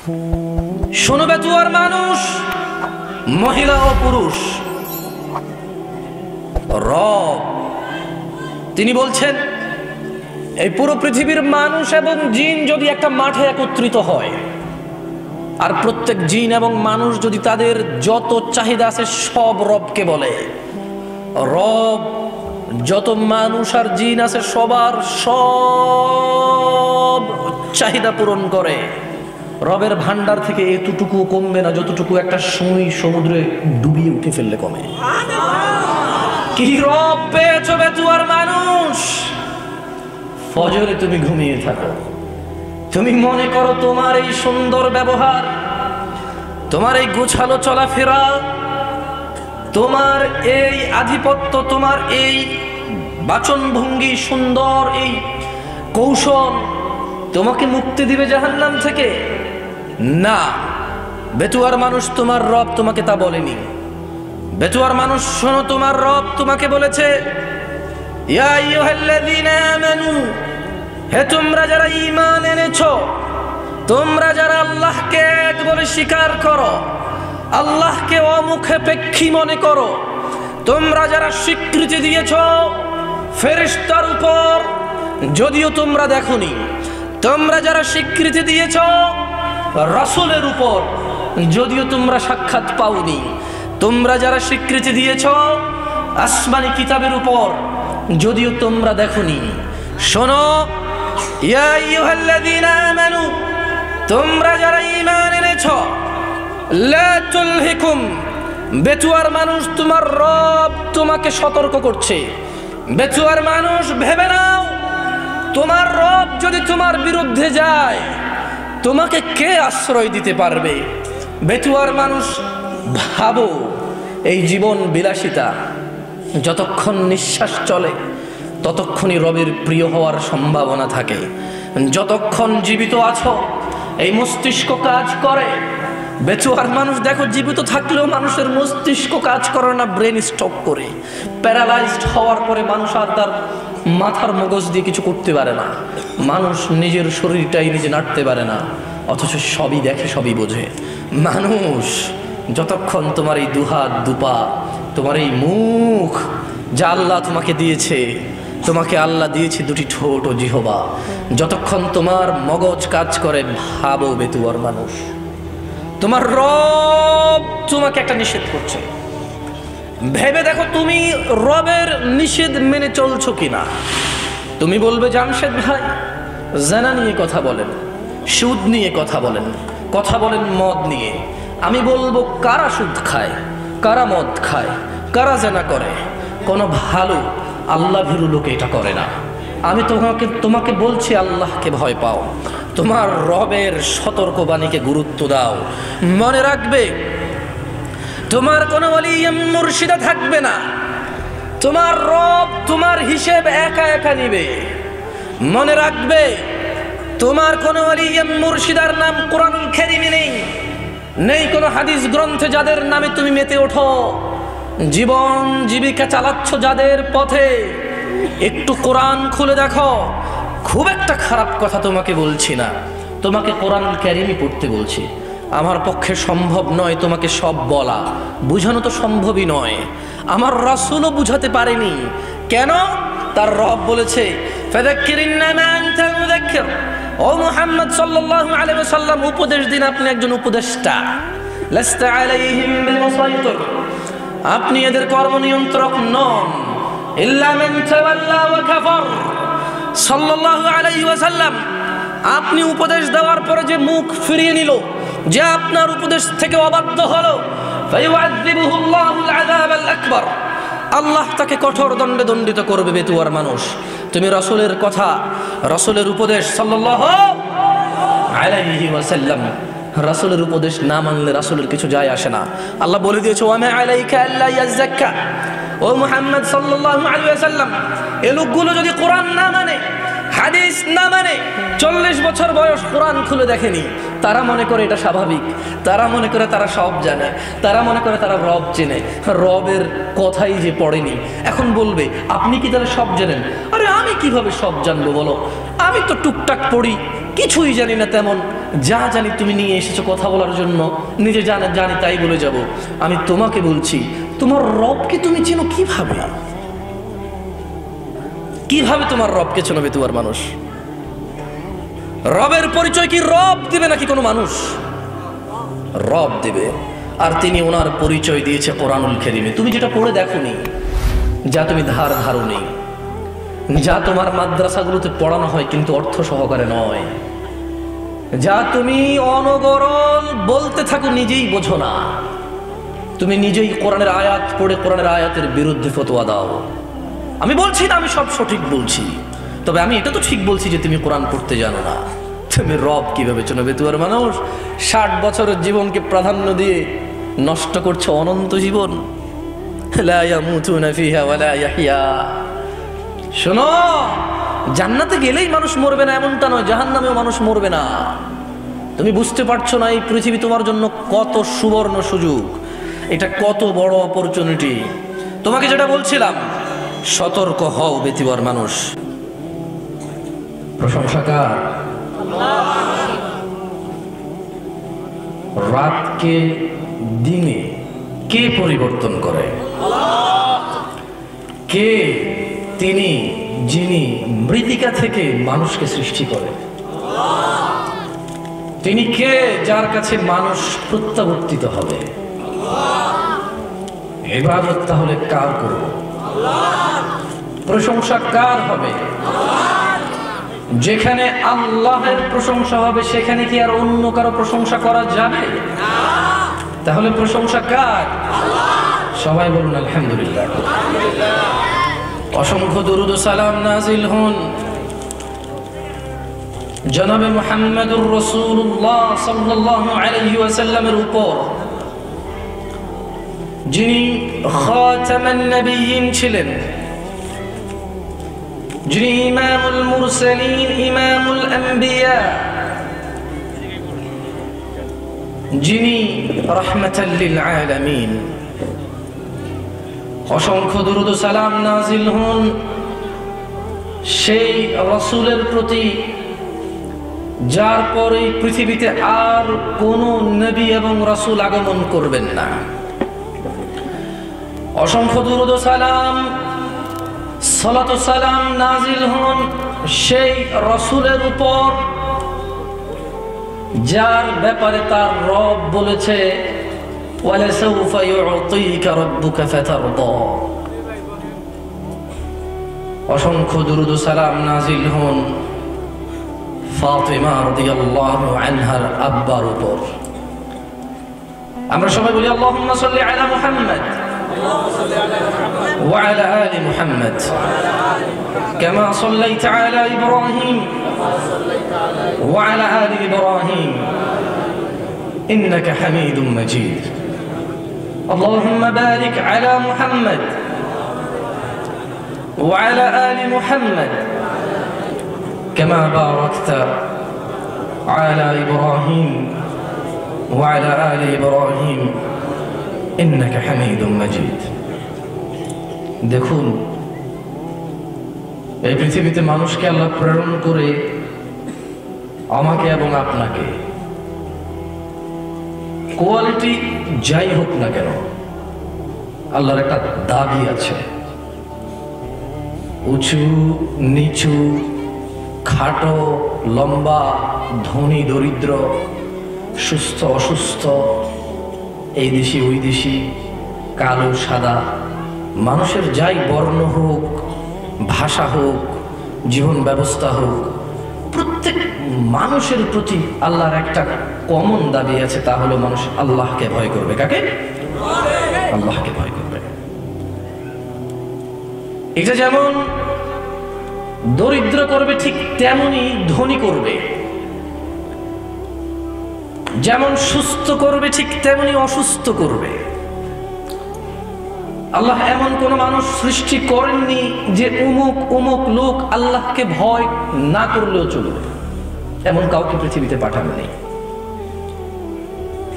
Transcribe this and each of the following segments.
শোনো বেতুয়ার মানুষ, মহিলা ও পুরুষ, রব তিনি বলছেন এই পুরো পৃথিবীর মানুষ এবং জিন যদি একটা মাঠে একত্রিত হয়, আর প্রত্যেক জিন এবং মানুষ যদি তাদের যত চাহিদা আছে সব রবকে বলে, রব যত মানুষ আর জিন আছে সবার সব চাহিদা পূরণ করে, রবের ভান্ডার থেকে এতটুকু কমবে না যতটুকু একটা সুই সমুদ্রে ডুবিয়ে উঠে ফেললে কমে। কি রব পেয়েছো বেতুয়ার মানুষ? ফজরে তুমি ঘুমিয়ে থাকো, তুমি মনে করো তোমার এই সুন্দর ব্যবহার, তোমার এই গোছালো চলাফেরা, তোমার এই আধিপত্য, তোমার এই বাচনভঙ্গি, সুন্দর এই কৌশল তোমাকে মুক্তি দিবে জাহান্নাম থেকে। না, বেতুয়ার মানুষ, তোমার রব তোমাকে তা বলেনি। বেতুয়ার মানুষ শোনো, তোমার রব তোমাকে বলেছে, ইয়া আইয়ুহাল্লাযীনা আমানু, হে তোমরা যারা ঈমান এনেছো, তোমরা যারা আল্লাহকে এক বলে স্বীকার করো, আল্লাহকে অমুখাপেক্ষী মনে করো, তোমরা যারা স্বীকৃতি দিয়েছো ফেরেশতার উপর যদিও তোমরা দেখোনি, তোমরা যারা স্বীকৃতি দিয়েছো রাসূলের উপর যদিও তোমরা সাক্ষাৎ পাওনি, তোমরা যারা স্বীকৃতি দিয়েছো আসমানি কিতাবের উপর যদিও তোমরা দেখোনি, শোনো, ইয়া আইয়ুহাল্লাযীনা আমানু, তোমরা যারা ঈমান এনেছো, লা তুলহিকুম, বেতুয়ার মানুষ তোমার রব তোমাকে সতর্ক করছে। বেতুয়ার মানুষ ভেবে নাও, তোমার রব যদি তোমার বিরুদ্ধে যায় তোমাকে কে আশ্রয় দিতে পারবে? বেতুয়ার মানুষ ভাবো, এই জীবন বিলাসিতা, যতক্ষণ নিঃশ্বাস চলে ততক্ষণই রবের প্রিয় হওয়ার সম্ভাবনা থাকে। যতক্ষণ জীবিত আছো এই মস্তিষ্ক কাজ করে। বেচুয়ার মানুষ দেখো, জীবিত থাকলেও মানুষের মস্তিষ্ক কাজ করে না, ব্রেন স্টপ করে। প্যারালাইজড হওয়ার পরে মানুষ আর তার মাথার মগজ দিয়ে কিছু করতে পারে না, মানুষ নিজের শরীরটাই নিজে নাড়তে পারে না, অথচ সবই দেখে, সবই বোঝে। মানুষ যতক্ষণ তোমার এই দুহাত দুপা, তোমার এই মুখ যা আল্লাহ তোমাকে দিয়েছে, তোমাকে আল্লাহ দিয়েছে দুটি ঠোঁট ও জিহবা, যতক্ষণ তোমার মগজ কাজ করে, ভাবো বেতুয়ার মানুষ, তোমার রব তোমাকে একটা নিষেধ করছে, ভেবে দেখো তুমি রবের নিষেধ মেনে চলছো কিনা। তুমি বলবে জামশেদ ভাই জানা নিয়ে কথা বলেন, সুদ নিয়ে কথা বলেন, কথা বলেন মদ নিয়ে। আমি বলবো কারা সুদ খায়, কারা মদ খায়, কারা জানা করে? কোনো ভালো আল্লাহ ভীরু লোক এটা করে না। আমি তোমাকে বলছি আল্লাহকে ভয় পাও, তোমার রবের সতর্কবাণীকে গুরুত্ব দাও। মনে রাখবে তোমার কোনো ওলি মুর্শিদা থাকবে না, তোমার রব তোমার হিসেব একা একা নিবে। মনে রাখবে তোমার কোনো ওলি মুর্শিদার নাম কোরআনুল কারীমে নেই, নেই কোনো হাদিস গ্রন্থে যাদের নামে তুমি মেতে ওঠো, জীবন জীবিকা চালাচ্ছ যাদের পথে, একটু কোরআন খুলে দেখো। খুব একটা খারাপ কথা তোমাকে বলছি না, তোমাকে কোরআনুল কারীমই পড়তে বলছি। আমার পক্ষে সম্ভব নয় তোমাকে সব বলা, বুঝানো তো সম্ভবই নয়। আমার রাসূলও বুঝাতে পারেনি। কেন? তার রব বলেছে ফাযাক্কির ইন্নামা আনতা মুযাক্কির, ও মুহাম্মদ সাল্লাল্লাহু আলাইহি ওয়াসাল্লাম উপদেশ দিন, আপনি একজন উপদেষ্টা। লাস্তা আলাইহিম বিমুসাইতির, আপনি এদের কর্ম নিয়ন্ত্রক নন। ইল্লা মান তাওয়াল্লা ওয়া কাফার, সাল্লাল্লাহু আলাইহি ওয়াসাল্লাম আপনি উপদেশ দেওয়ার পরে যে মুখ ফিরিয়ে নিল, যে আপনার উপদেশ থেকে অবাধ্য হলো, ফায়ুআযিবুহুল্লাহুল আযাবাল আকবার, আল্লাহ তাকে কঠোর দণ্ডে দণ্ডিত করবে। বেতুয়ার মানুষ, তুমি রাসূলের কথা, রাসূলের উপদেশ সাল্লাল্লাহু আলাইহি ওয়াসাল্লাম, রাসূলের উপদেশ না মানলে রাসূলের কিছু যায় আসে না। আল্লাহ বলে দিয়েছে ওয়া মা আলাইকা আল্লা ইয়াযাক্কা, ও মুহাম্মদ সাল্লাল্লাহু আলাইহি ওয়াসাল্লাম এই লোকগুলো যদি কোরআন না মানে, হাদিস না মানে, 40 বছর বয়স কোরআন খুলে দেখেনি, তারা মনে করে এটা স্বাভাবিক, তারা মনে করে তারা সব জানে, তারা মনে করে তারা রব চেনে, রবের কথাই যে পড়েনি। এখন বলবে আপনি কি তাহলে সব জানেন? আরে আমি কিভাবে সব জানবো বলো, আমি তো টুকটাক পড়ি, কিছুই জানি না তেমন। যা জানি তুমি নিয়ে এসেছো কথা বলার জন্য, নিজে জানি তাই বলে যাব। আমি তোমাকে বলছি, তোমার রবকে তুমি চেনো কিভাবে? কিভাবে তোমার রবকে চেনো বেতুয়ার মানুষ? রবের পরিচয় কি রব দিবে নাকি কোনো মানুষ? রব দিবে, আর তিনি ওনার পরিচয় দিয়েছে কোরআনুল কারীমে। তুমি যেটা পড়ে দেখোনি, যা তুমি ধারোনি, যা তোমার মাদ্রাসাগুলোতে পড়ানো হয় কিন্তু অর্থ সহকারে নয়, যা তুমি অনগরল বলতে থাকো নিজেই বোঝো না, তুমি নিজেই কোরআনের আয়াত পড়ে কোরআনের আয়াতের বিরুদ্ধে ফতোয়া দাও। আমি বলছি না আমি সব সঠিক বলছি, তবে আমি এটা তো ঠিক বলছি যে তুমি কোরআন পড়তে জানো না। তুমি রব কিভাবে চেনো বেতুয়ার মানুষ? 60 বছরের জীবনকে প্রাধান্য দিয়ে নষ্ট করছো অনন্ত জীবন। লা ইয়ামুতুনা ফিহা ওয়া লা ইয়াহইয়া। শোনো, জান্নাতে গেলেই মানুষ মরবে না এমনটা নয়, জাহান্নামেও মানুষ মরবে না। তুমি বুঝতে পারছো না এই পৃথিবী তোমার জন্য কত সুবর্ণ সুযোগ, এটা কত বড় অপরচুনিটি। তোমাকে যেটা বলছিলাম, সতর্ক হও বেতুয়ার মানুষ। প্রশংসা কার? রাতকে দিনে কে পরিবর্তন করে? কে তিনি যিনি মৃত্তিকা থেকে মানুষকে সৃষ্টি করে? তিনি কে যার কাছে মানুষ প্রত্যাবর্তিত হবে? ইবাদত তাহলে কার করব? প্রশংসা কার হবে? যেখানে আল্লাহের প্রশংসা হবে সেখানে কি আর অন্য কারো প্রশংসা করা যাবে? তাহলে প্রশংসা কার? সবাই বলুন আলহামদুলিল্লাহ। অসংখ্য দুরূদ ও সালাম নাজিল হন জনাবে মুহাম্মদুর রাসূলুল্লাহ সাল্লাল্লাহু আলাইহি ওয়াসাল্লামের উপর, যিনি খাতামান নবিয়্যিন ছিলেন, যিনি ইমামুল মুরসালিন, ইমামুল আম্বিয়া, যিনি রাহমাতাল লিল আলামিন। অসংখ্য দুরূদ ও সালাম নাজিল হন সেই রাসূলের প্রতি যার পরে পৃথিবীতে আর কোনো নবী এবং রাসূল আগমন করবেন না। অসংখ্য দুরূদ ও সালাম, সালাত ও সালাম নাজিল হন সেই রাসূলের উপর যার ব্যাপারে তার রব বলেছে ওয়ালাসাউফা ইউতিকা রাব্বুকা ফাতারদা। অসংখ্য দুরূদ ও সালাম নাজিল হন ফাতিমা রাদিয়াল্লাহু আনহার আব্বার উপর। আমরা সবাই বলি আল্লাহুম্মা সাল্লি আলা মুহাম্মাদ ওয়া আলা আলি মুহাম্মাদ কামা সাল্লাইতা আলা ইব্রাহিম ওয়া আলা আলি ইব্রাহিম ইন্নাকা হামিদুম মাজিদ। اللهم بارك على محمد وعلى آل محمد كما باركت على إبراهيم وعلى آل إبراهيم إنك حميد مجيد। দেখুন, এই পৃথিবীতে মানুষকে আল্লাহ প্রেরণ করে আমাকে এবং আপনাকে, কোয়ালিটি যাই হোক না কেন, আল্লাহর একটা দাবি আছে। উঁচু নিচু, খাটো লম্বা, ধনী দরিদ্র, সুস্থ অসুস্থ, এই দেশি ওই দেশি, কালো সাদা, মানুষের যাই বর্ণ হোক, ভাষা হোক, জীবন ব্যবস্থা হোক, প্রত্যেক মানুষের প্রতি আল্লাহর একটা কমন দাবি আছে, তা হলো মানুষ আল্লাহকে ভয় করবে। কাকে? আল্লাহকে ভয় করবে। এটা যেমন দরিদ্র করবে ঠিক তেমনি ধনী করবে, যেমন সুস্থ করবে ঠিক তেমনি অসুস্থ করবে। আল্লাহ এমন কোন মানুষ সৃষ্টি করেননি যে অমুক অমুক লোক আল্লাহকে ভয় না করলেও চলবে, এমন কাউকে পৃথিবীতে পাঠাননি।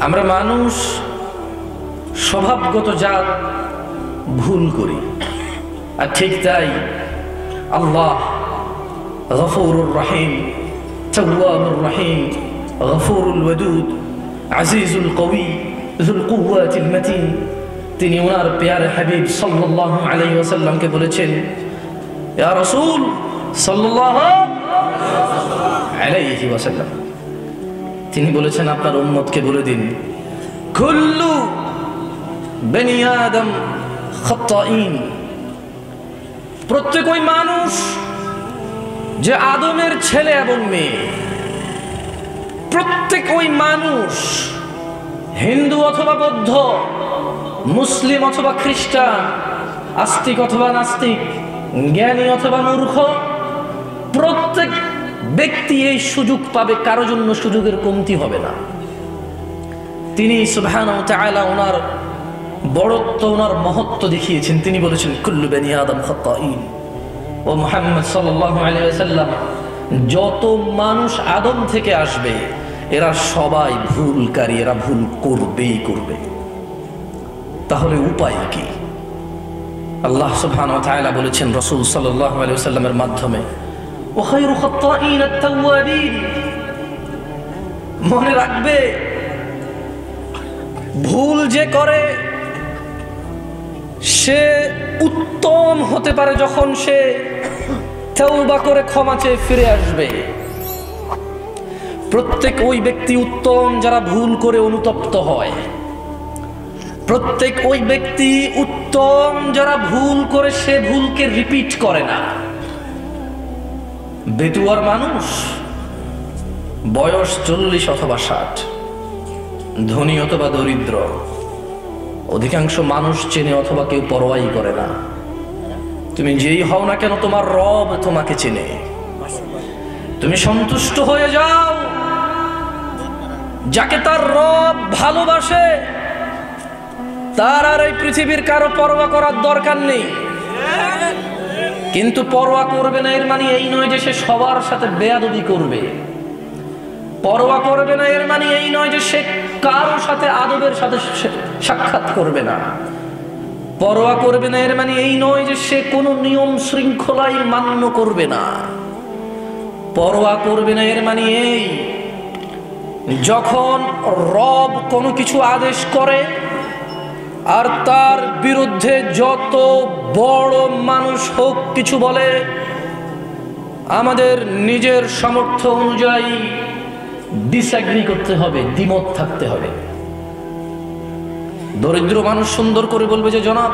আমরা মানুষ স্বভাবগত জাত, ভুল করি, আর ঠিক তাই আল্লাহ গফুরুর রহিম, তাওয়াবুর রহিম, গফুরুল ওয়াদুদ, আজিজুল কওয়ি, যুল কুওয়াতিল মাতিন। তিনি ওনার প্যারে হাবিব সাল্লাল্লাহু আলাইহি ওয়াসাল্লামকে বলেছেন, ইয়া রাসূল সাল্লাল্লাহু আলাইহি ওয়াসাল্লাম, তিনি বলেছেন আপনার উম্মতকে বলে দিন, কুল্লু বনি আদম খাত্তাইন, প্রত্যেক ওই মানুষ যে আদমের ছেলে এবং মেয়ে, প্রত্যেক ওই মানুষ হিন্দু অথবা বৌদ্ধ, মুসলিম অথবা খ্রিস্টান, আস্তিক অথবা নাস্তিক, জ্ঞানী অথবা মূর্খ, প্রত্যেক ব্যক্তি এই সুযোগ পাবে, কারো জন্য সুযোগের কমতি হবে না। তিনি সুবহানাহু ওয়া তাআলা ওনার বড়ত্ব, ওনার মহত্ব দেখিয়েছেন। তিনি বলেছেন, কুল্লু বনি আদম খাত্তাইন। ও মুহাম্মদ সাল্লাল্লাহু আলাইহি ওয়াসাল্লাম, যত মানুষ আদম থেকে আসবে এরা সবাই ভুলকারী, এরা ভুল করবেই করবে। তাহলে উপায় কি? আল্লাহ সুবহানাহু ওয়া তাআলা বলেছেন রাসূল সাল্লাল্লাহু আলাইহি ওয়াসাল্লামের মাধ্যমে, ওয়া খায়রু খাত্তাইন আত-তাওয়াবিন। মনে রাখবে, ভুল যে করে সে উত্তম হতে পারে যখন সে তওবা করে ক্ষমা চেয়ে ফিরে আসবে। প্রত্যেক ওই ব্যক্তি উত্তম যারা ভুল করে অনুতপ্ত হয়। প্রত্যেক ওই ব্যক্তি উত্তম যারা ভুল করে সে ভুলকে রিপিট করে না। বেতুয়ার মানুষ, বয়স 40 অথবা 60, ধনী অথবা দরিদ্র, অধিকাংশ মানুষ চেনে অথবা কেউ পরোয়াই করে না। তুমি যেই হও না কেন, তোমার রব তোমাকে চেনে। তুমি সন্তুষ্ট হয়ে যাও। যাকে তার রব ভালোবাসে তার আর এই পৃথিবীর কারো পরোয়া করার দরকার নেই। কিন্তু পরোয়া করবে না এর মানে এই নয় যে সে সবার সাথে বেয়াদবি করবে। পরোয়া করবে না এর মানে এই নয় যে সে কারো সাথে আদবের সাথে সাক্ষাৎ করবে না। পরোয়া করবে না এর মানে এই নয় যে সে কোনো নিয়ম শৃঙ্খলাই মান্য করবে না। পরোয়া করবে না এর মানে এই, যখন রব কোনো কিছু আদেশ করে আর তার বিরুদ্ধে যত বড় মানুষ হোক কিছু বলে, আমাদের নিজের সামর্থ্য অনুযায়ী ডিসএগ্রি করতে হবে, দ্বিমত থাকতে হবে। দরিদ্র মানুষ সুন্দর করে বলবে যে জনাব,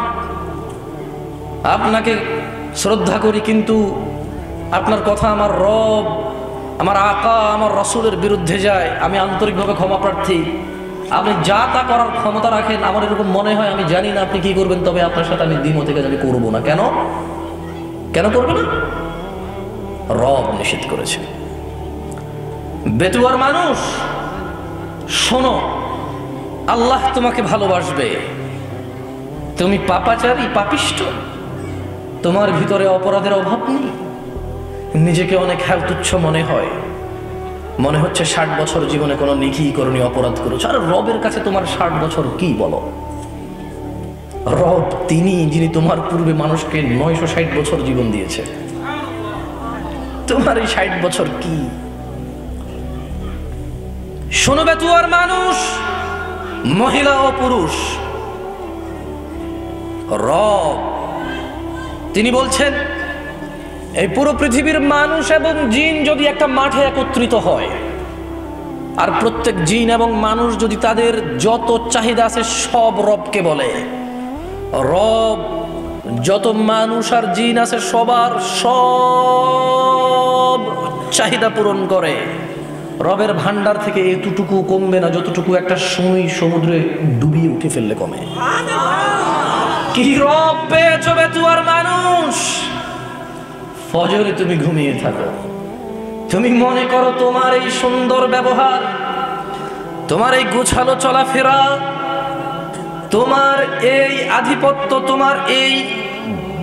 আপনাকে শ্রদ্ধা করি, কিন্তু আপনার কথা আমার রব, আমার আকা, আমার রাসূলের বিরুদ্ধে যায়। আমি আন্তরিকভাবে ক্ষমা প্রার্থী। আপনি যা তা করার ক্ষমতা রাখেন, আমার এরকম মনে হয়, আমি জানি না আপনি কি করবেন, তবে আপনার সাথে আমি দ্বিমত থেকে আমি করবো না। কেন কেন করবে না? রব নিষেধ করেছে। বেতুয়ার মানুষ, শোনো, আল্লাহ তোমাকে ভালোবাসবে। তুমি পাপাচারী, পাপিষ্ঠ, তোমার ভিতরে অপরাধের অভাব নেই, নিজেকে অনেক তুচ্ছ মনে হয়, মনে হচ্ছে 60 বছর জীবনে কোনো নেকি করনি, অপরাধ করেছো। আর রবের কাছে তোমার 60 বছর কি বলো? রব তিনি যিনি তোমার পূর্বে মানুষকে 960 বছর জীবন দিয়েছে। তোমার এই 60 বছর কি? শোনো বেতুয়ার মানুষ, মহিলা ও পুরুষ, রব তিনি বলছেন, এই পুরো পৃথিবীর মানুষ এবং জিন যদি একটা মাঠে একত্রিত হয়, আর প্রত্যেক জিন এবং মানুষ যদি তাদের যত চাহিদা আছে সব রবকে বলে, রব যত মানুষ আর জিন আছে সবার সব চাহিদা পূরণ করে, রবের ভান্ডার থেকে এতটুকু কমবে না যতটুকু একটা সমুদ্রে ডুবিয়ে উঠে ফেললে কমে। কি রব পেয়েছো বেতুয়ার মানুষ? ফজরে তুমি ঘুমিয়ে থাকো, তুমি মনে করো তোমার এই সুন্দর ব্যবহার, তোমার এই গোছালো চলাফেরা, তোমার এই আধিপত্য, তোমার এই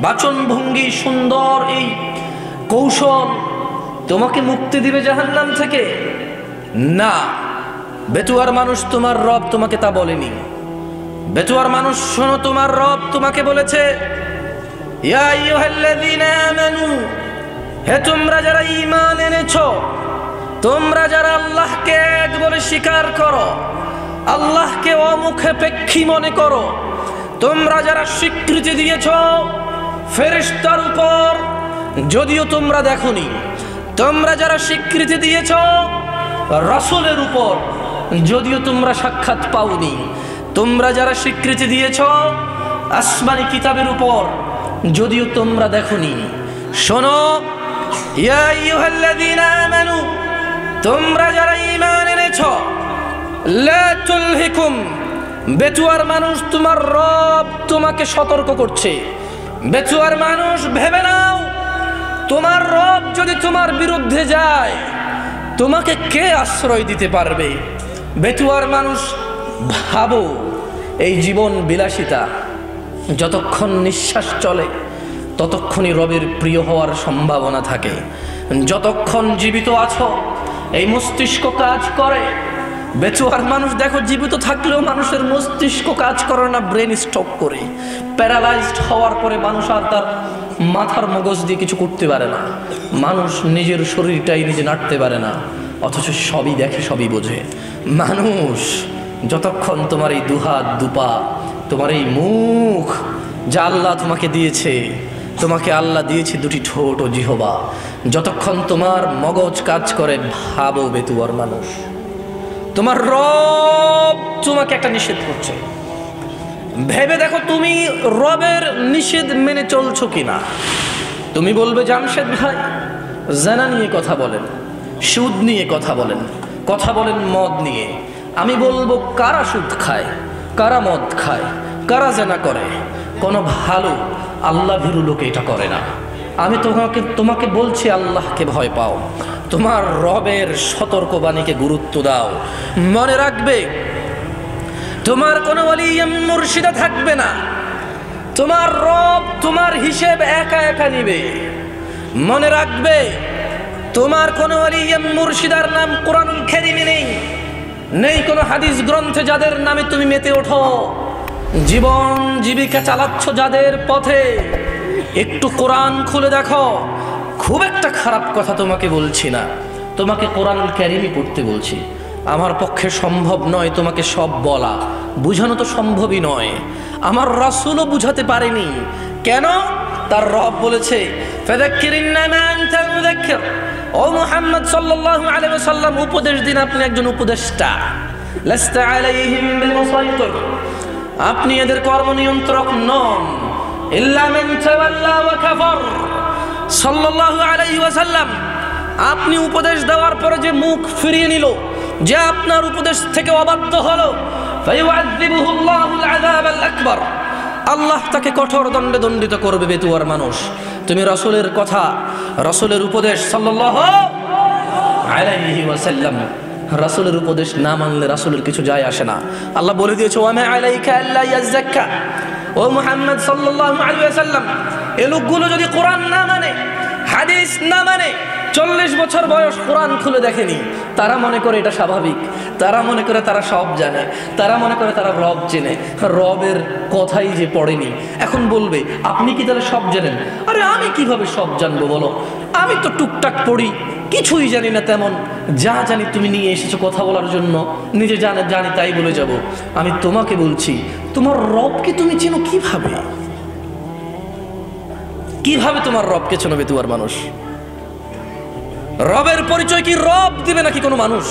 বাচনভঙ্গি, সুন্দর এই কৌশল তোমাকে মুক্তি দিবে জাহান্নাম থেকে। না, বেতুয়ার মানুষ, তোমার রব তোমাকে তা বলেনি। বেতুয়ার মানুষ, শোনো, তোমার রব তোমাকে বলেছে, ইয়া আইয়ুহাল্লাযীনা আমানু, হে তোমরা যারা ঈমান এনেছো, তোমরা যারা আল্লাহকে এক বলে স্বীকার করো, আল্লাহকে অমুখাপেক্ষী মনে করো, তোমরা যারা স্বীকৃতি দিয়েছ ফেরেশতার উপর, যদিও তোমরা দেখোনি, তোমরা যারা স্বীকৃতি দিয়েছ রাসূলের উপর, যদিও তোমরা সাক্ষাৎ পাওনি, তোমরা যারা স্বীকৃতি দিয়েছ আসমানি কিতাবের উপর, যদিও তোমরা দেখোনি, শোনো, ইয়া আইয়ুহাল্লাযীনা আমানু, তোমরা যারা ঈমান এনেছ, লা তুলহিকুম, বেচুয়ার মানুষ, তোমার রব তোমাকে সতর্ক করছে। বেচুয়ার মানুষ, ভেবে নাও তোমার রব যদি তোমার বিরুদ্ধে যায় তোমাকে কে আশ্রয় দিতে পারবে? বেচুয়ার মানুষ, ভাবো এই জীবন বিলাসিতা, যতক্ষণ নিঃশ্বাস চলে ততক্ষণই রবের প্রিয় হওয়ার সম্ভাবনা থাকে। যতক্ষণ জীবিত আছো এই মস্তিষ্ক কাজ করে। বেচুয়ার মানুষ দেখো, জীবিত থাকলেও মানুষের মস্তিষ্ক কাজ করে না, ব্রেন স্ট্রোক করে। প্যারালাইজড হওয়ার পরে মানুষ আর তার মাথার মগজ দিয়ে কিছু করতে পারে না, মানুষ নিজের শরীরটাই নিজে নাড়তে পারে না, অথচ সবই দেখে, সবই বোঝে। মানুষ যতক্ষণ তোমার এই দুহাত দুপা, তোমার এই মুখ যা আল্লাহ তোমাকে দিয়েছে, তোমাকে আল্লাহ দিয়েছে দুটি ঠোঁট ও জিহবা, যতক্ষণ তোমার মগজ কাজ করে, ভাবো বেতুয়ার মানুষ, তোমার রব তোমাকে একটা নিষেধ করছে, ভেবে দেখো তুমি রবের নিষেধ মেনে চলছো কিনা। তুমি বলবে জামশেদ ভাই জানা নিয়ে কথা বলেন, সুদ নিয়ে কথা বলেন, কথা বলেন মদ নিয়ে। আমি বলবো কারা সুদ খায়, কারা মদ খায়, কারা জানা করে? কোনো ভালো আল্লাহ ভীরু লোক এটা করে না। আমি তোমাকে বলছি আল্লাহকে ভয় পাও, তোমার রবের সতর্কবাণীকে গুরুত্ব দাও। মনে রাখবে তোমার কোনো ওলি মুর্শিদা থাকবে না, তোমার রব তোমার হিসেব একা একা নিবে। মনে রাখবে তোমার কোনো ওলি মুর্শিদার নাম কোরআনুল কারীমে নেই, নেই কোনো হাদিস গ্রন্থে যাদের নামে তুমি মেতে ওঠো, জীবন জীবিকা চালাচ্ছ যাদের পথে। একটু কোরআন খুলে দেখো। খুব একটা খারাপ কথা তোমাকে বলছি না, তোমাকে কোরআনুল কারীমই পড়তে বলছি। আমার পক্ষে সম্ভব নয় তোমাকে সব বলা, বুঝানো তো সম্ভবই নয়। আমার রাসূলও বুঝাতে পারেনি। কেন? তার রব বলেছে ফাযাক্কির ইন্নামা আনতা মুযাক্কির, ও মুহাম্মদ সাল্লাল্লাহু আলাইহি ওয়াসাল্লাম উপদেশ দিন, আপনি একজন উপদেষ্টা। লাস্তা আলাইহিম বিমুসাইতির, আপনি এদের কর্ম নিয়ন্ত্রক নন। ইল্লা মান তাওয়াল্লা ওয়া কাফার, সাল্লাল্লাহু আলাইহি ওয়াসাল্লাম আপনি উপদেশ দেওয়ার পরে যে মুখ ফিরিয়ে নিল, যে আপনার উপদেশ থেকে অবাধ্য হলো, ফায়ুআযিবুহুল্লাহুল আযাবাল আকবার, আল্লাহ তাকে কঠোর দণ্ডে দণ্ডিত করবে। বেতুয়ার মানুষ, তুমি রাসূলের কথা, রাসূলের উপদেশ সাল্লাল্লাহু আলাইহি ওয়াসাল্লাম, রাসূলের উপদেশ না মানলে রাসূলের কিছু যায় আসে না। আল্লাহ বলে দিয়েছে ওয়া মা আলাইকা আল্লা ইয়াযাক্কা, ও মুহাম্মদ সাল্লাল্লাহু আলাইহি ওয়াসাল্লাম এই লোকগুলো যদি কোরআন না মানে, হাদিস না মানে, 40 বছর বয়স কোরআন খুলে দেখেনি, তারা মনে করে এটা স্বাভাবিক, তারা মনে করে তারা সব জানে, তারা মনে করে তারা রব চেনে, রবের কথাই যে পড়েনি। এখন বলবে আপনি কি তাহলে সব জানেন? আরে আমি কিভাবে সব জানবো বলো, আমি তো টুকটাক পড়ি, কিছুই জানি না তেমন। যা জানি তুমি নিয়ে এসেছো কথা বলার জন্য, নিজে জানি তাই বলে যাব। আমি তোমাকে বলছি তোমার রবকে তুমি চেনো কিভাবে? কিভাবে তোমার রবকে চেনো বেতুয়ার মানুষ? রবের পরিচয় কি রব দিবে নাকি কোনো মানুষ?